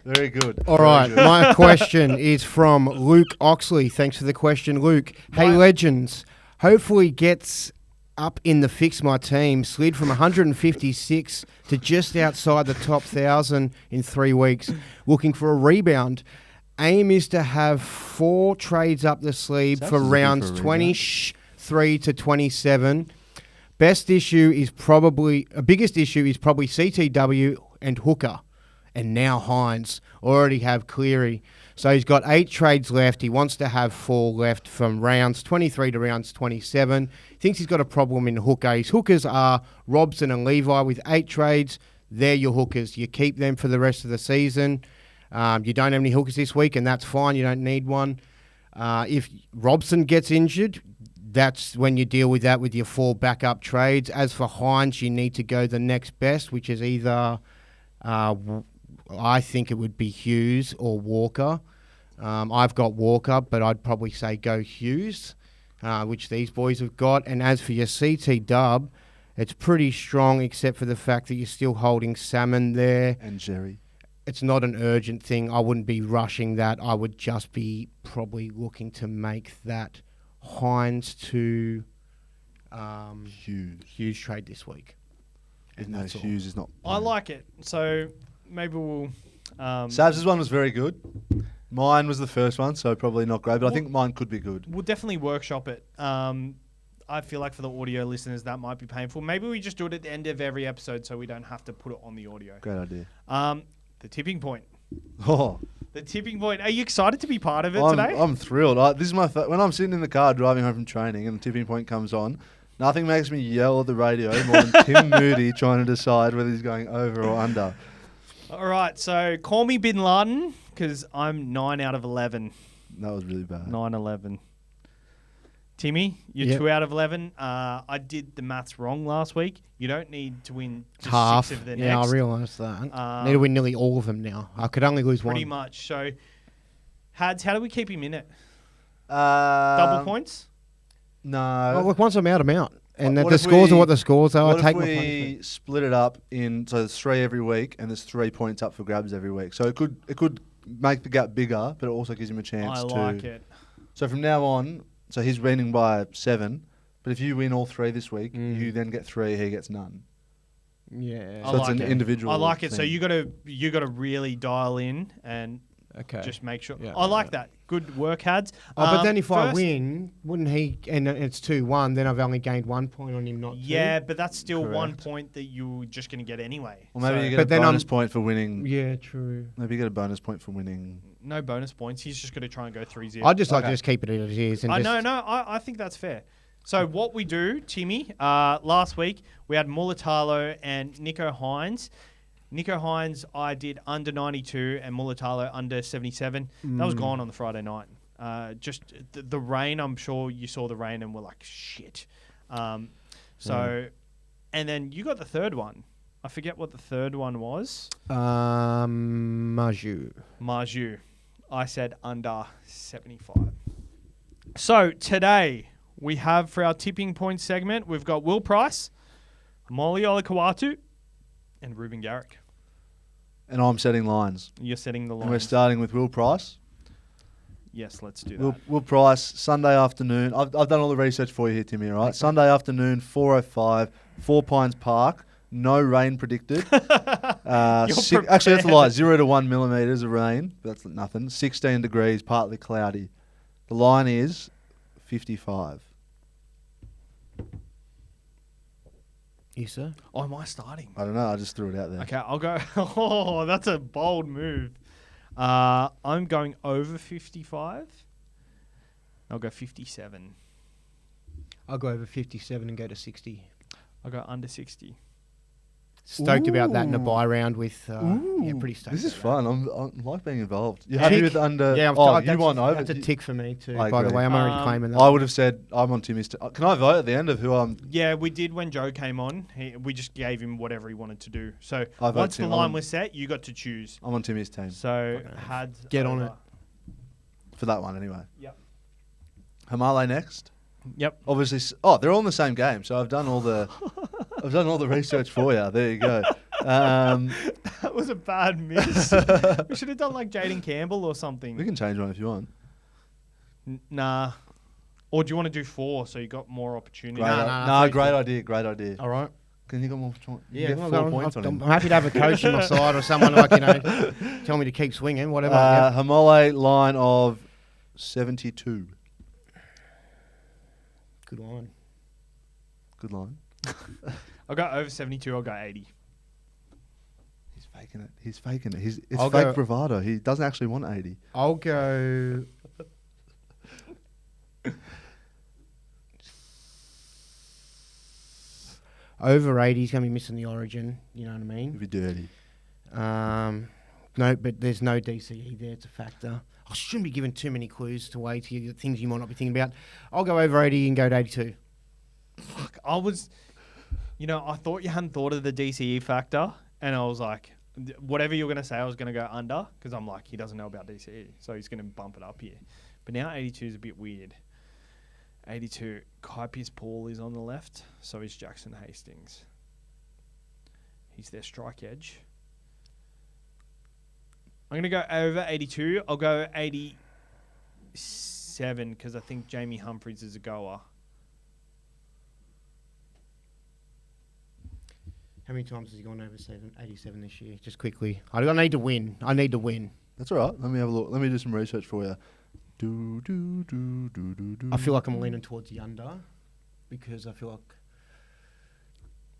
Very good. All right. My question is from Luke Oxley. Thanks for the question, Luke. Hey, legends. Hopefully gets up in the fix my team. Slid from 156 to just outside the top 1,000 in 3 weeks. Looking for a rebound. Aim is to have 4 trades up the sleeve for rounds 23 to 27. Biggest issue is probably CTW and Hooker. And now Hynes already have Cleary. So he's got 8 trades left. He wants to have 4 left from rounds 23 to rounds 27. Thinks he's got a problem in hooker. His hookers are Robson and Levi with 8 trades. They're your hookers. You keep them for the rest of the season. You don't have any hookers this week, and that's fine. You don't need one. If Robson gets injured, that's when you deal with that with your 4 backup trades. As for Hynes, you need to go the next best, which is either... I think it would be Hughes or Walker. I've got Walker, but I'd probably say go Hughes, which these boys have got. And as for your CT dub, it's pretty strong, except for the fact that you're still holding Salmon there. And Jerry. It's not an urgent thing. I wouldn't be rushing that. I would just be probably looking to make that Hynes to Hughes trade this week. Even though Hughes is not playing. I like it. So maybe we'll... Savs' one was very good. Mine was the first one, so probably not great, but I think mine could be good. We'll definitely workshop it. I feel like for the audio listeners, that might be painful. Maybe we just do it at the end of every episode so we don't have to put it on the audio. Great idea. The tipping point. Oh. The tipping point. Are you excited to be part of it today? I'm thrilled. This is my when I'm sitting in the car driving home from training and the tipping point comes on, nothing makes me yell at the radio more than Tim Moody trying to decide whether he's going over or under. All right, so call me Bin Laden because I'm 9 out of 11. That was really bad. 9-11. Timmy, you're 2 out of 11. I did the maths wrong last week. You don't need to win just half 6 of the next. Yeah, I realised that. Need to win nearly all of them now. I could only lose one. Pretty much. So, Hads, how do we keep him in it? Double points? No. Well, look, once I'm out, I'm out. And the scores are what the scores are. What if we split it up so there's 3 every week and there's 3 points up for grabs every week. So it could make the gap bigger, but it also gives him a chance to... I like it. So from now on, so he's winning by 7, but if you win all 3 this week, you then get 3, he gets none. Yeah. I So it's like an it. individual I like it. So thing. you gotta really dial in and Okay. just make sure. Yeah, I like yeah. that. Good work, Hads. But then if I first- win, wouldn't he? And it's 2-1. Then I've only gained 1 point on him, not 2. Yeah, but that's still 1 Correct. point that you're just gonna get anyway. Or maybe So you get But a then bonus I'm- point for winning. Yeah, true. Maybe you get a bonus point for winning. no bonus points. He's just gonna try and go 3-0. I'd just like Okay. to just keep it as it is. And I think that's fair. So what we do, Timmy, last week we had Mulatalo and Nicho Hynes. Nicho Hynes, I did under 92 and Mulatalo under 77. That was gone on the Friday night. Just the rain, I'm sure you saw the rain and were like, shit. And then you got the third one. I forget what the third one was. Maju. Marju. I said under 75. So today we have for our tipping point segment, we've got Will Price, Molly Olakawatu, and Ruben Garrick. And I'm setting lines. You're setting the And we're lines. starting with Will Price. Yes, let's do that. Will Price, Sunday afternoon. I've done all the research for you here, Timmy, all right? Sunday afternoon, 4:05, Four Pines Park. No rain predicted. Actually, that's a lie. 0 to 1 millimetres of rain. That's nothing. 16 degrees, partly cloudy. The line is 55. You, sir? Oh, am I starting? I don't know. I just threw it out there. Okay, I'll go. Oh, that's a bold move. I'm going over 55. I'll go 57. I'll go over 57 and go to 60. I'll go under 60. Stoked about that in the Ooh. buy round with... yeah, pretty stoked. This is about fun. I like being involved. You're Tick. happy with under... that. Yeah, you want over. That's a tick for me too, I by the agree. way. I'm already claiming that. I would have said I'm on Timmy's... Can I vote at the end of who I'm... Yeah, we did when Joe came on. We just gave him whatever he wanted to do. So I vote once the Tim. line was set, you got to choose. I'm on Timmy's team. So had Get on it. For that one, anyway. Yep. Hamale next. Yep. Obviously... they're all in the same game, so I've done all the... I've done all the research for you. There you go. That was a bad miss. We should have done like Jaden Campbell or We something. can change one if you want. Nah. Or do you want to do 4 so you got more opportunity? Great, Nah, great idea. Great idea. All right. Can you get more points? Yeah, get well, 4 I'm, points on I'm him. happy to have a coach on my side or someone like, tell me to keep swinging, whatever. Yeah. Hamale line of 72. Good line. Good line. I'll go over 72. I'll go 80. He's faking it. He's faking it. It's I'll fake go- bravado. He doesn't actually want 80. I'll go... Over 80, he's going to be missing the origin. You know what I mean? If you're dirty. No, but there's no DCE there. It's a factor. I shouldn't be giving too many clues to way to things you might not be thinking about. I'll go over 80 and go to 82. Fuck, I was... I thought you hadn't thought of the DCE factor. And I was like, whatever you're going to say, I was going to go under. Because I'm like, he doesn't know about DCE. So he's going to bump it up here. But now 82 is a bit weird. 82. Kai Paul is on the left. So is Jackson Hastings. He's their strike edge. I'm going to go over 82. I'll go 87 because I think Jamie Humphries is a goer. How many times has he gone over 87 this year? Just quickly. I need to win. That's all right. Let me have a look. Let me do some research for you. I feel like I'm leaning towards the under because I feel like...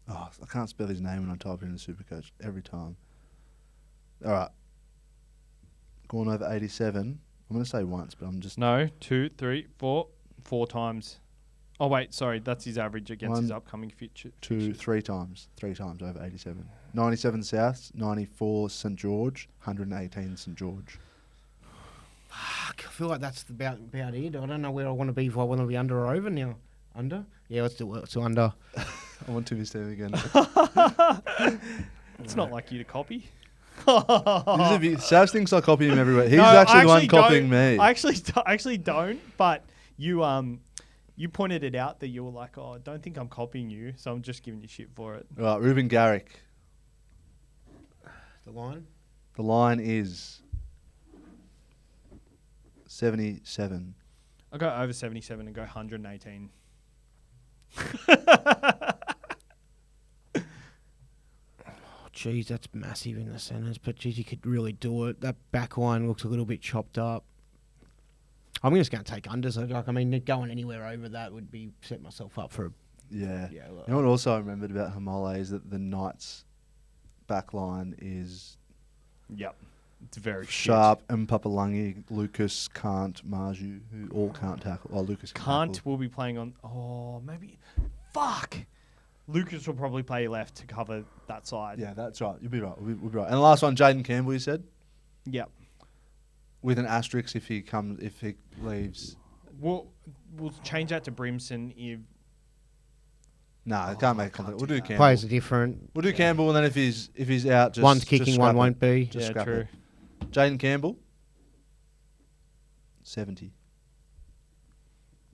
I can't spell his name when I type it in the SuperCoach every time. All right. Going over 87. I'm going to say once, but I'm just... No, 2, 3, 4. 4 times. Oh, wait, sorry. That's his average against his 1, upcoming future. 2, 3 times. 3 times over 87. 97 South, 94 St. George, 118 St. George. Fuck, I feel like that's about it. I don't know where I want to be, if I want to be under or over now. Under? Yeah, let's do it. Let's do under. I want Timmy's team again. It's not like you to copy. Sav thinks I copy him everywhere. He's actually the one copying me. I actually don't, but you pointed it out that you were like, I don't think I'm copying you, so I'm just giving you shit for it. All right, Ruben Garrick. The line? The line is 77. I'll go over 77 and go 118. geez, that's massive in the centres. But, geez, he could really do it. That back line looks a little bit chopped up. I'm just going to take unders. Like, I mean, going anywhere over that would be set myself up for a... Yeah. Yeah, You know what also I remembered about Hamole is that the Knights back line is Yep. It's very Sharp, Mpapalangi, Lucas, Kant, Marju, who all can't tackle. Oh, Lucas Kant will be playing on... Oh, maybe... Fuck! Lucas will probably play left to cover that side. Yeah, that's right. You'll be right. We'll be right. And the last one, Jaden Campbell, you said? Yep. With an asterisk if he leaves. We'll change that to Brimson if... Nah, can't make a compliment. We'll do Campbell. Players are different. We'll do Campbell, and then if he's out, just One's just kicking, scrap one it. won't be. Just Yeah, scrap true. it. Jaden Campbell, 70.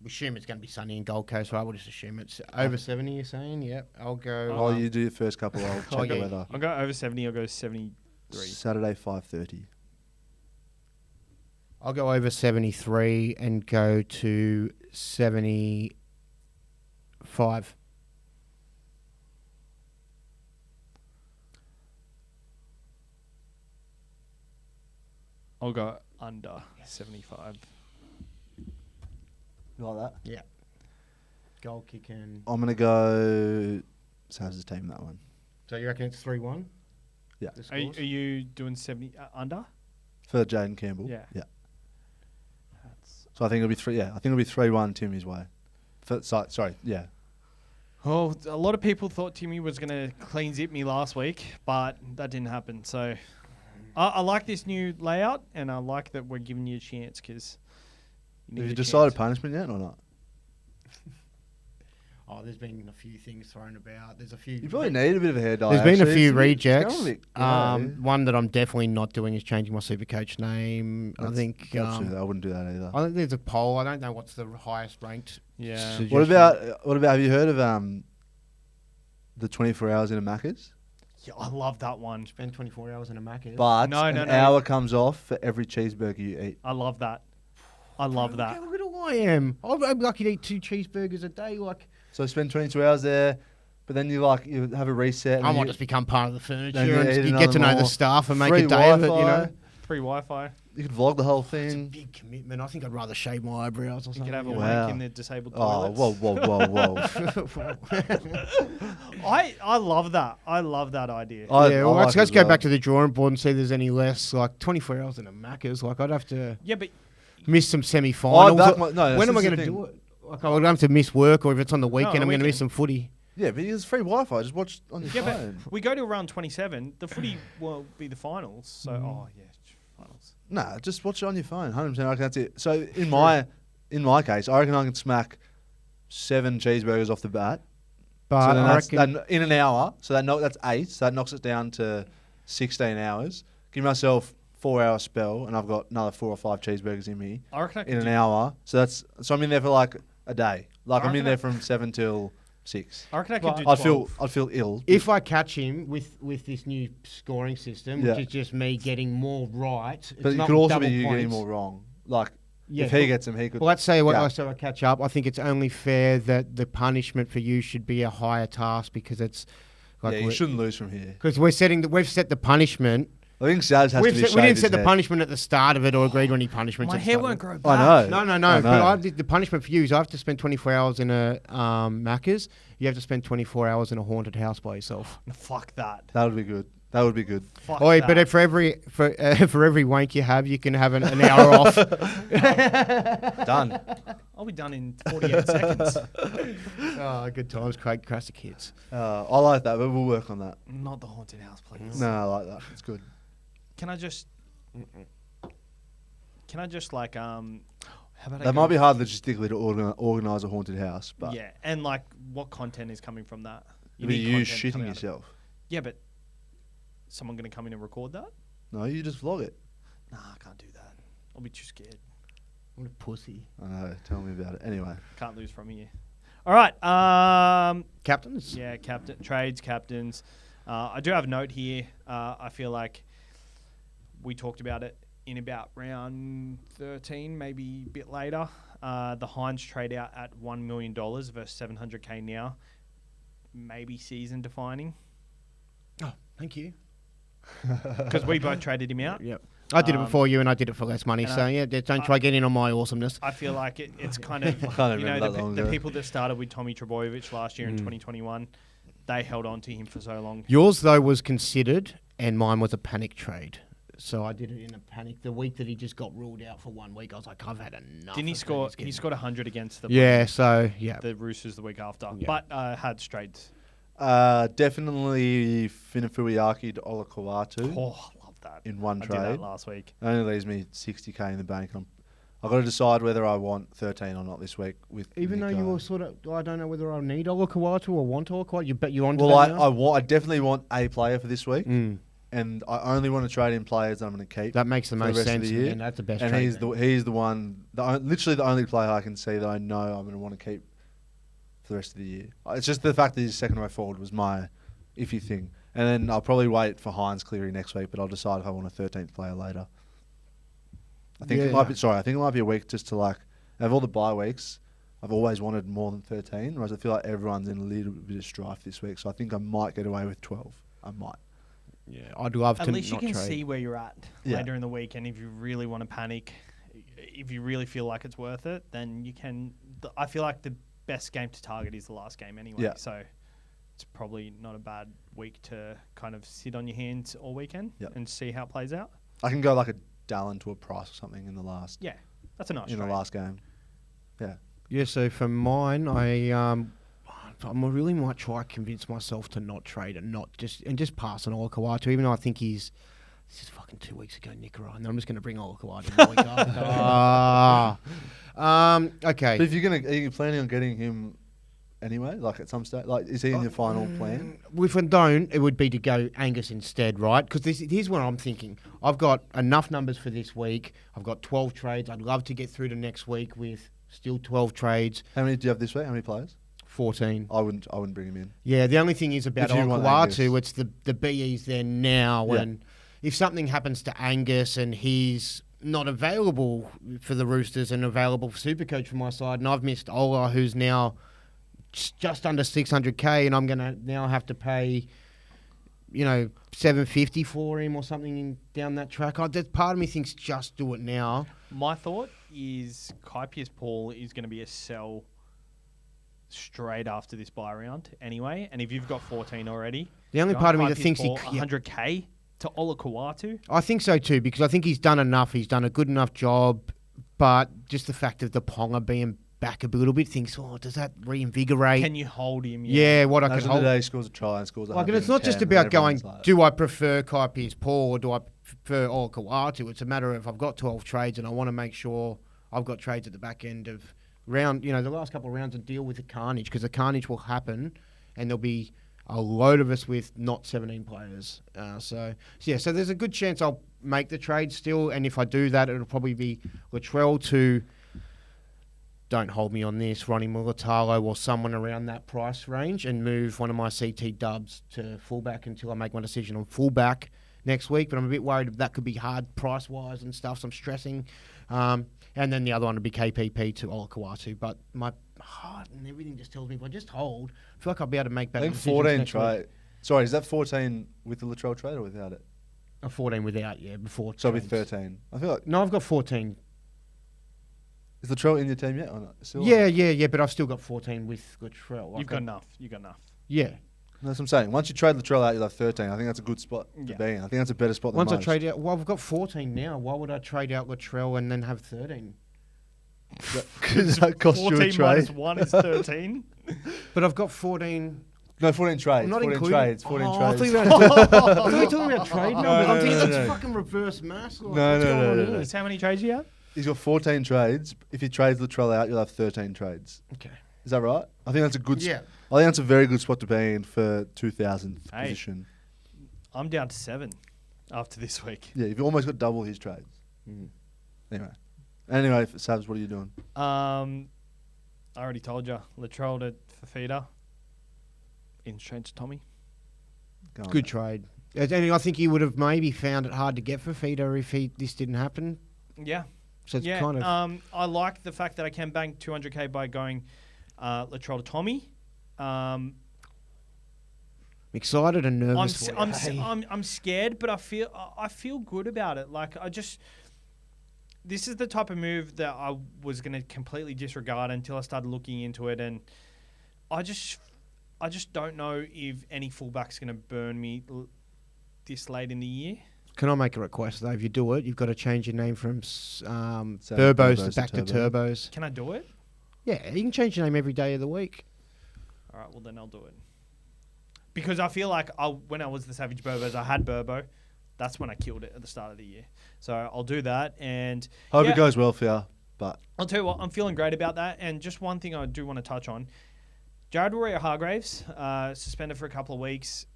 We assume it's going to be sunny in Gold Coast, right? We'll just assume it's over 70, you're saying? Yep. I'll go... Oh, you do your first couple. I'll check the yeah. weather. I'll go over 70. I'll go 73. Saturday, 5:30. I'll go over 73 and go to 75. I'll go under 75. You like that? Yeah. Goal kicking. I'm going to go... So how's the team that one? So you reckon it's 3-1? Yeah. The Are scores? you doing 70 under? For Jaden Campbell? Yeah. Yeah. That's... So I think it'll be 3... Yeah, I think it'll be 3-1 Timmy's way. Sorry, yeah. Oh, a lot of people thought Timmy was going to clean zip me last week, but that didn't happen. So I like this new layout, and I like that we're giving you a chance because... Have you decided punishment yet or not? Oh, there's been a few things thrown about. There's a few... You probably need a bit of a hair dye. There's been a actually. few It's rejects. going a bit- yeah. One that I'm definitely not doing is changing my SuperCoach name. I think... I wouldn't do that either. I think there's a poll. I don't know what's the highest ranked. Yeah. suggestion. What about? Have you heard of the 24 hours in a Macca's? Yeah, I love that one. Spend 24 hours in a Macca's. But No, an no. hour comes off for every cheeseburger you eat. I love that. I love that. How little I am. I'm lucky to eat 2 cheeseburgers a day. Like, So spend 22 hours there, but then you have a reset. And I you, might just become part of the furniture then you and eat you get to know another the more. staff and make Free a day of it, you Wi-Fi. know. Free Wi-Fi. You could vlog the whole It's a thing. big commitment. I think I'd rather shave my eyebrows or You something. could have a you know. Wow. wank in the disabled Oh, toilets. whoa. I love that. I love that idea. Let's go back to the drawing board and see if there's any less. Like 24 hours in a Macca's. Like I'd have to Yeah, but miss some semi-finals. When am I this is going the to thing. do it? Like I would have to miss work, or if it's on the weekend, on I'm the going to miss weekend. some footy. Yeah, but it's free Wi-Fi. Just watch on your yeah, but phone. we go to around 27. The footy will be the finals. So, finals. Nah, just watch it on your phone. 100%. I reckon that's it. So in my case, I reckon I can smack 7 cheeseburgers off the bat. But So then I that's reckon in an hour. So that's 8. So that knocks it down to 16 hours. Give myself 4-hour spell, and I've got another 4 or 5 cheeseburgers in me I reckon I in could an do, hour. So I'm in there for like a day. Like I I'm in reckon there from 7 till 6. I reckon I could do I'd 12. feel ill. if I catch him with this new scoring system, Yeah. which is just me getting more right, But it's it not could also double be you getting points. more wrong. Like Yeah, if he but- gets them, he could. Well, let's say Yeah. I catch up. I think it's only fair that the punishment for you should be a higher task because it's like yeah, you shouldn't lose from here. because we've set the punishment. I think Saz has to be We didn't set the punishment at the start of it or agreed on any punishments. My at the hair start won't of it. grow back. I know. No. I But know. the punishment for you is I have to spend 24 hours in a Macca's. You have to spend 24 hours in a haunted house by yourself. No, fuck that. That would be good. That would be good. Fuck Oh, that. but if for every wank you have, you can have an hour off. Done. I'll be done in 48 seconds. Oh, good times, Craig. Crash the kids. I like that, but we'll work on that. Not the haunted house, please. No, I like that. It's good. Can I just like how about I That go- might be hard logistically to organise a haunted house, but Yeah, and like what content is coming from that? it'd be need you content coming shitting out of it. yourself. Yeah, but someone going to come in and record that? No, you just vlog it. Nah, I can't do that. I'll be too scared. What a pussy. I know. Tell me about it. Anyway, Can't lose from here. All right. Captains? Yeah, trades, captains. I do have a note here. I feel like we talked about it in about round 13, maybe a bit later. The Hynes trade out at $1 million versus $700K now. Maybe season defining. Thank you. Because we both traded him out. Yep. I did it before you, and I did it for less money. and So don't try getting in on my awesomeness. I feel like it's kind of, can't you know, remember that long the ago. people that started with Tommy Trbojevic last year in 2021, they held on to him for so long. Yours though was considered, and mine was a panic trade. So I did it in a panic. The week that he just got ruled out for 1 week, I was like, I've had enough. Didn't he of score? these He games. scored 100 against the the Roosters the week after, Yeah. but had straights. Definitely Finafuiaki to Olakau'atu Oh, I love that. in one I did that trade. last week. It only leaves me 60k in the bank. I've got to decide whether I want 13 or not this week. With Even though Nicho. you were sort of, I don't know whether I need Olakau'atu or want Olakau'atu. You bet you're on to Well, that now? I definitely want a player for this week, Mm. and I only want to trade in players that I'm going to keep. That makes the for the most rest of sense, the year. and that's the best And trade. he's the one, literally the only player I can see that I know I'm going to want to keep for the rest of the year. It's just the fact that his second row forward was my iffy thing. And then I'll probably wait for Hynes clearing next week, but I'll decide if I want a 13th player later. I think it might be. Sorry, I think it might be a week just to out of all the bye weeks, I've always wanted more than 13, whereas I feel like everyone's in a little bit of strife this week. So I think I might get away with 12. I might. Yeah, I'd love At to least you not can trade. see where you're at Yeah. later in the week, and if you really want to panic, if you really feel like it's worth it, then you can. I feel like the best game to target is the last game anyway. Yeah. So it's probably not a bad week to kind of sit on your hands all weekend and see how it plays out. I can go like a Dallin to a Price or something in the last That's a nice in trade. the last game. Yeah. Yeah, so for mine, I really might try to convince myself to not trade and just pass on Olakau'atu, even though I think this is fucking 2 weeks ago, Nick Ryan. And I'm just going to bring Olakau'atu the week after. Okay. But if are you planning on getting him anyway? Like at some stage, like is he in your final plan? If I don't, it would be to go Angus instead, right? Because here's what I'm thinking. I've got enough numbers for this week. I've got 12 trades. I'd love to get through to next week with still 12 trades. How many do you have this week? How many players? 14. I wouldn't bring him in. Yeah, the only thing is about If you want Olakau'atu, Angus. it's the BE's there now. Yeah. And if something happens to Angus and he's not available for the Roosters and available for Supercoach for my side, and I've missed Ola, who's now just under 600k, and I'm going to now have to pay, $750 for him or something down that track. That part of me thinks just do it now. My thought is Kaipius Paul is going to be a sell straight after this buy round anyway. And if you've got 14 already, The only go part of me Kaipius that thinks Paul, 100k to Olakau'atu. I think so too, because I think he's done enough. He's done a good enough job, but just the fact of the Ponga being back a little bit, thinks, does that reinvigorate? Can you hold him? Yeah, what I could Imagine hold. the day he scores a try and scores a Like, and it's not just 110, about going, everyone's like- do I prefer Kaipius Paul or do I prefer Olakau'atu? It's a matter of I've got 12 trades and I want to make sure I've got trades at the back end of round, the last couple of rounds, and deal with the carnage, because the carnage will happen and there'll be a load of us with not 17 players. So there's a good chance I'll make the trade still, and if I do that, it'll probably be Latrell to, don't hold me on this, Ronnie Mulatalo or someone around that price range, and move one of my CT dubs to fullback until I make my decision on fullback next week. But I'm a bit worried that could be hard price-wise and stuff, so I'm stressing. And then the other one would be KPP to Olakau'atu. But my heart and everything just tells me if I just hold, I feel like I'll be able to make I better think decisions 14 next week. trade. Sorry, is that 14 with the Latrell trade or without it? A 14 without, before So it'll be trades. 13. I feel like No, I've got 14. is Latrell in your team yet or not? Still? Yeah, but I've still got 14 with Latrell. You've got enough. You've got enough. Yeah. That's what I'm saying. Once you trade Latrell out, you'll have 13. I think that's a good spot to Yeah. be in. I think that's a better spot than Once I most. trade out, I've got 14 now. Why would I trade out Latrell and then have 13? Because that cost you a 14 minus trade. 1 is 13. But I've got 14. No, 14 trades. I'm not 14 including. trades. 14 I trades. thought you were talking about trade numbers. no, I'm thinking no, that's no. fucking reverse maths. Like, No, what's no, going no, on no, here? no. That's how many trades you have? He's got 14 trades. If he trades Latrell out, you'll have 13 trades. Okay. Is that right? I think that's a good. Yeah. I think that's a very good spot to be in for 2000th Hey. position. I'm down to 7 after this week. Yeah, you've almost got double his trades. Mm. Anyway, Sabs, what are you doing? I already told you. Latrell to Fafita. In straight to Tommy. Go on, Good mate. trade. And I think he would have maybe found it hard to get for Feeder if this didn't happen. Yeah. So it's Yeah. kind of. I like the fact that I can bank 200k by going Latrell to Tommy. excited and nervous. I'm scared, but I feel good about it. Like this is the type of move that I was going to completely disregard until I started looking into it, and I just don't know if any fullback's going to burn me this late in the year. Can I make a request though? If you do it, you've got to change your name from Burbos back to Turbos. Can I do it? Yeah, you can change your name every day of the week. All right, well then I'll do it. Because I feel like when I was the Savage Burbos, I had Burbo. That's when I killed it at the start of the year. So I'll do that. And hope it goes well for you. But I'll tell you what, I'm feeling great about that. And just one thing I do want to touch on. Jared Warrior-Hargraves, suspended for a couple of weeks.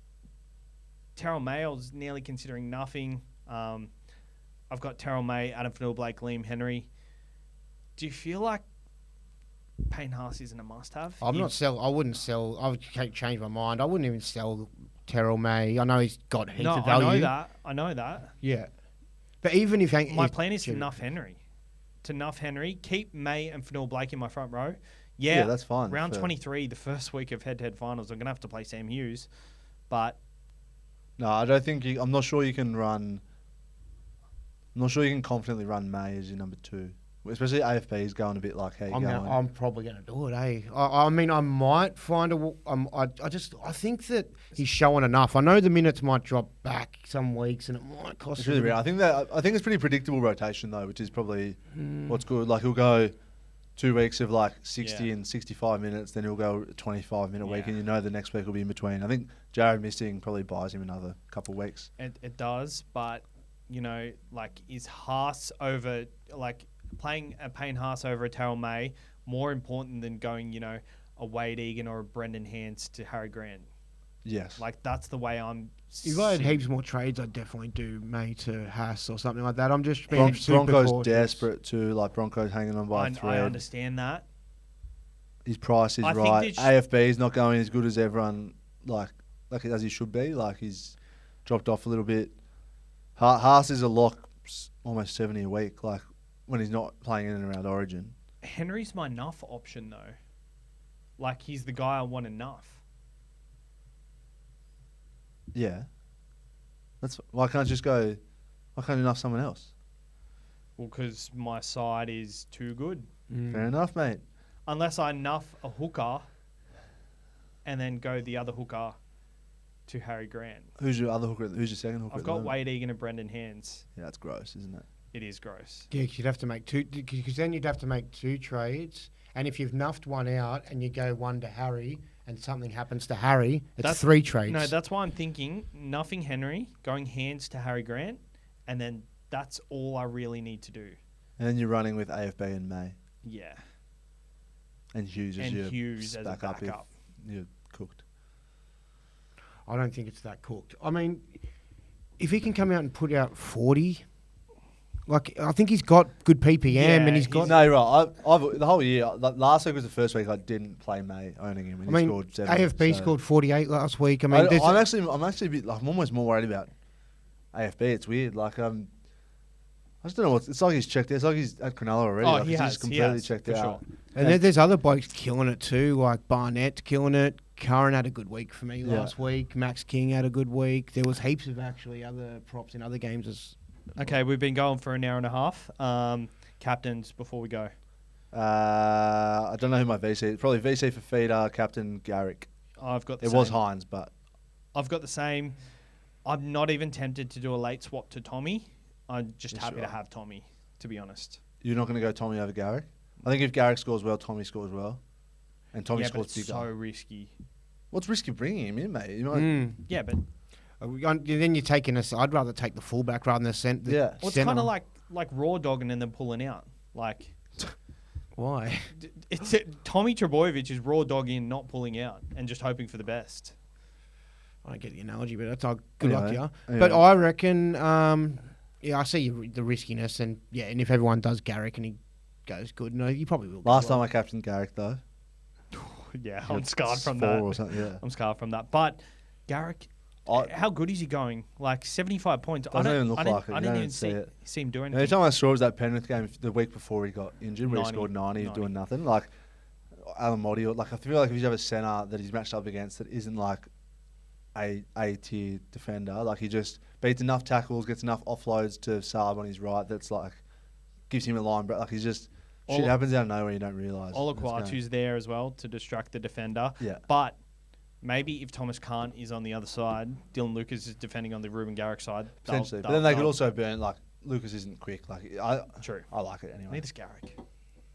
Terrell May, I was nearly considering nothing. I've got Terrell May, Adam Fanua-Blake, Liam Henry. Do you feel like Payne Haas isn't a must-have? I wouldn't sell. I would change my mind. I wouldn't even sell Terrell May. I know he's got heaps of value. I know that. Yeah. But even if... My plan is to nuff Henry. Keep May and Fanua-Blake in my front row. Yeah, that's fine. Round 23, the first week of head-to-head finals, I'm going to have to play Sam Hughes. But... No, I don't think... I'm not sure you can run... I'm not sure you can confidently run May as your number 2. Especially AFB is going a bit like how you going. I'm probably going to do it, eh? I mean, I might find I think that he's showing enough. I know the minutes might drop back some weeks, and it might cost. It's really rare. I think it's pretty predictable rotation though, which is probably what's good. Like he'll go 2 weeks of like 60 and 65 minutes, then he'll go a 25-minute week, and you know the next week will be in between. I think Jared missing probably buys him another couple of weeks. It does, but you know, like is Haas over like. Playing a Payne Haas over a Terrell May more important than going, you know, a Wade Egan or a Brendan Hance to Harry Grant? Yes. Like, that's the way I'm... If I had heaps more trades, I'd definitely do May to Haas or something like that. I'm just being super Broncos cautious. Desperate too, like Broncos hanging on by a thread. I understand that. His price is right. AFB is not going as good as everyone, like as he should be. Like, he's dropped off a little bit. Haas is a lock almost 70 a week, like... when he's not playing in and around Origin. Henry's my nuff option, though. Like, he's the guy I want to nuff. Yeah. Why can't you nuff someone else? Well, because my side is too good. Fair enough, mate. Unless I nuff a hooker and then go the other hooker to Harry Grant. Who's your other hooker? Who's your second hooker? I've got Wade Egan and Brendan Hance. Yeah, that's gross, isn't it? It is gross. Yeah, you'd have to make two, because then you'd have to make 2 trades. And if you've nuffed one out and you go one to Harry and something happens to Harry, that's 3 trades. No, that's why I'm thinking nuffing Henry, going hands to Harry Grant, and then that's all I really need to do. And then you're running with AFB and May. Yeah. And Hughes as a backup. You're cooked. I don't think it's that cooked. I mean, if he can come out and put out 40... Like, I think he's got good PPM and he's got... No, you're right. I've the whole year... last week was the first week I didn't play May owning him. And he scored 7. AFB scored 48 last week. I mean, I'm actually a bit... Like, I'm almost more worried about AFB. It's weird. Like, I just don't know what... It's like he's checked out. It's like he's at Cronulla already. Oh, like, he has. He's completely checked out. Sure. And there's other blokes killing it too, like Barnett killing it. Curran had a good week for me last week. Max King had a good week. There was heaps of actually other props in other games. Okay, we've been going for an hour and a half. Captains before we go. I don't know who my VC is. Probably VC for feeder, captain Garrick. I've got the It same. was Hynes, but... I've got the same. I'm not even tempted to do a late swap to Tommy. I'm just happy to have Tommy, to be honest. You're not going to go Tommy over Garrick? I think if Garrick scores well, Tommy scores well. And Tommy scores but it's bigger. so risky. What's risky bringing him in, mate? You might Yeah, but... Then you're taking us. I'd rather take the fullback rather than the centre. Yeah. Well, it's kind of like raw dogging and then pulling out. Like... Why? Tommy Trbojevic is raw dogging and not pulling out and just hoping for the best. I don't get the analogy, but that's good luck to you. Anyway. But I reckon, I see the riskiness, and and if everyone does Garrick and he goes good, no, you probably will. Last time I captained Garrick, though. Yeah, I'm scarred from 4 that. Or something, yeah. I'm scarred from that. But Garrick, how good is he going? Like 75 points. Doesn't even look like it. I didn't even see him doing anything. Every time I saw was that Penrith game the week before he got injured, where 90, he scored 90, he was doing nothing. Like Alan Motti, like I feel like if you have a centre that he's matched up against that isn't like A tier defender. Like, he just beats enough tackles, gets enough offloads to Saab on his right. That's like gives him a line, but like, he's just shit happens out of nowhere you don't realise. Olaquatu's there as well to distract the defender. Yeah. But maybe if Thomas Kant is on the other side, Dylan Lucas is defending on the Ruben Garrick side. Potentially. But then they could also burn, like, Lucas isn't quick. Like, True. I like it anyway. Neither is Garrick.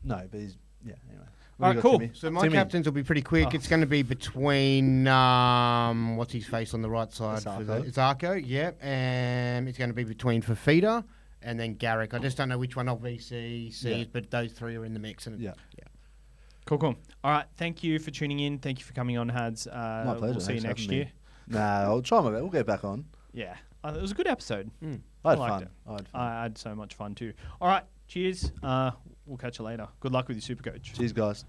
No, but he's, anyway. All right, cool. So my captains will be pretty quick. It's going to be between what's his face on the right side? It's Arco, yep. And it's going to be between Fafita and then Garrick. I just don't know which one obviously sees, but those three are in the mix. And yeah. Cool. All right, thank you for tuning in. Thank you for coming on, Hads. My pleasure. We'll see you next year. Nah, I'll try my best. We'll get back on. Yeah, it was a good episode. I had liked fun. it. I had so much fun too. All right, cheers. We'll catch you later. Good luck with your SuperCoach. Cheers, guys.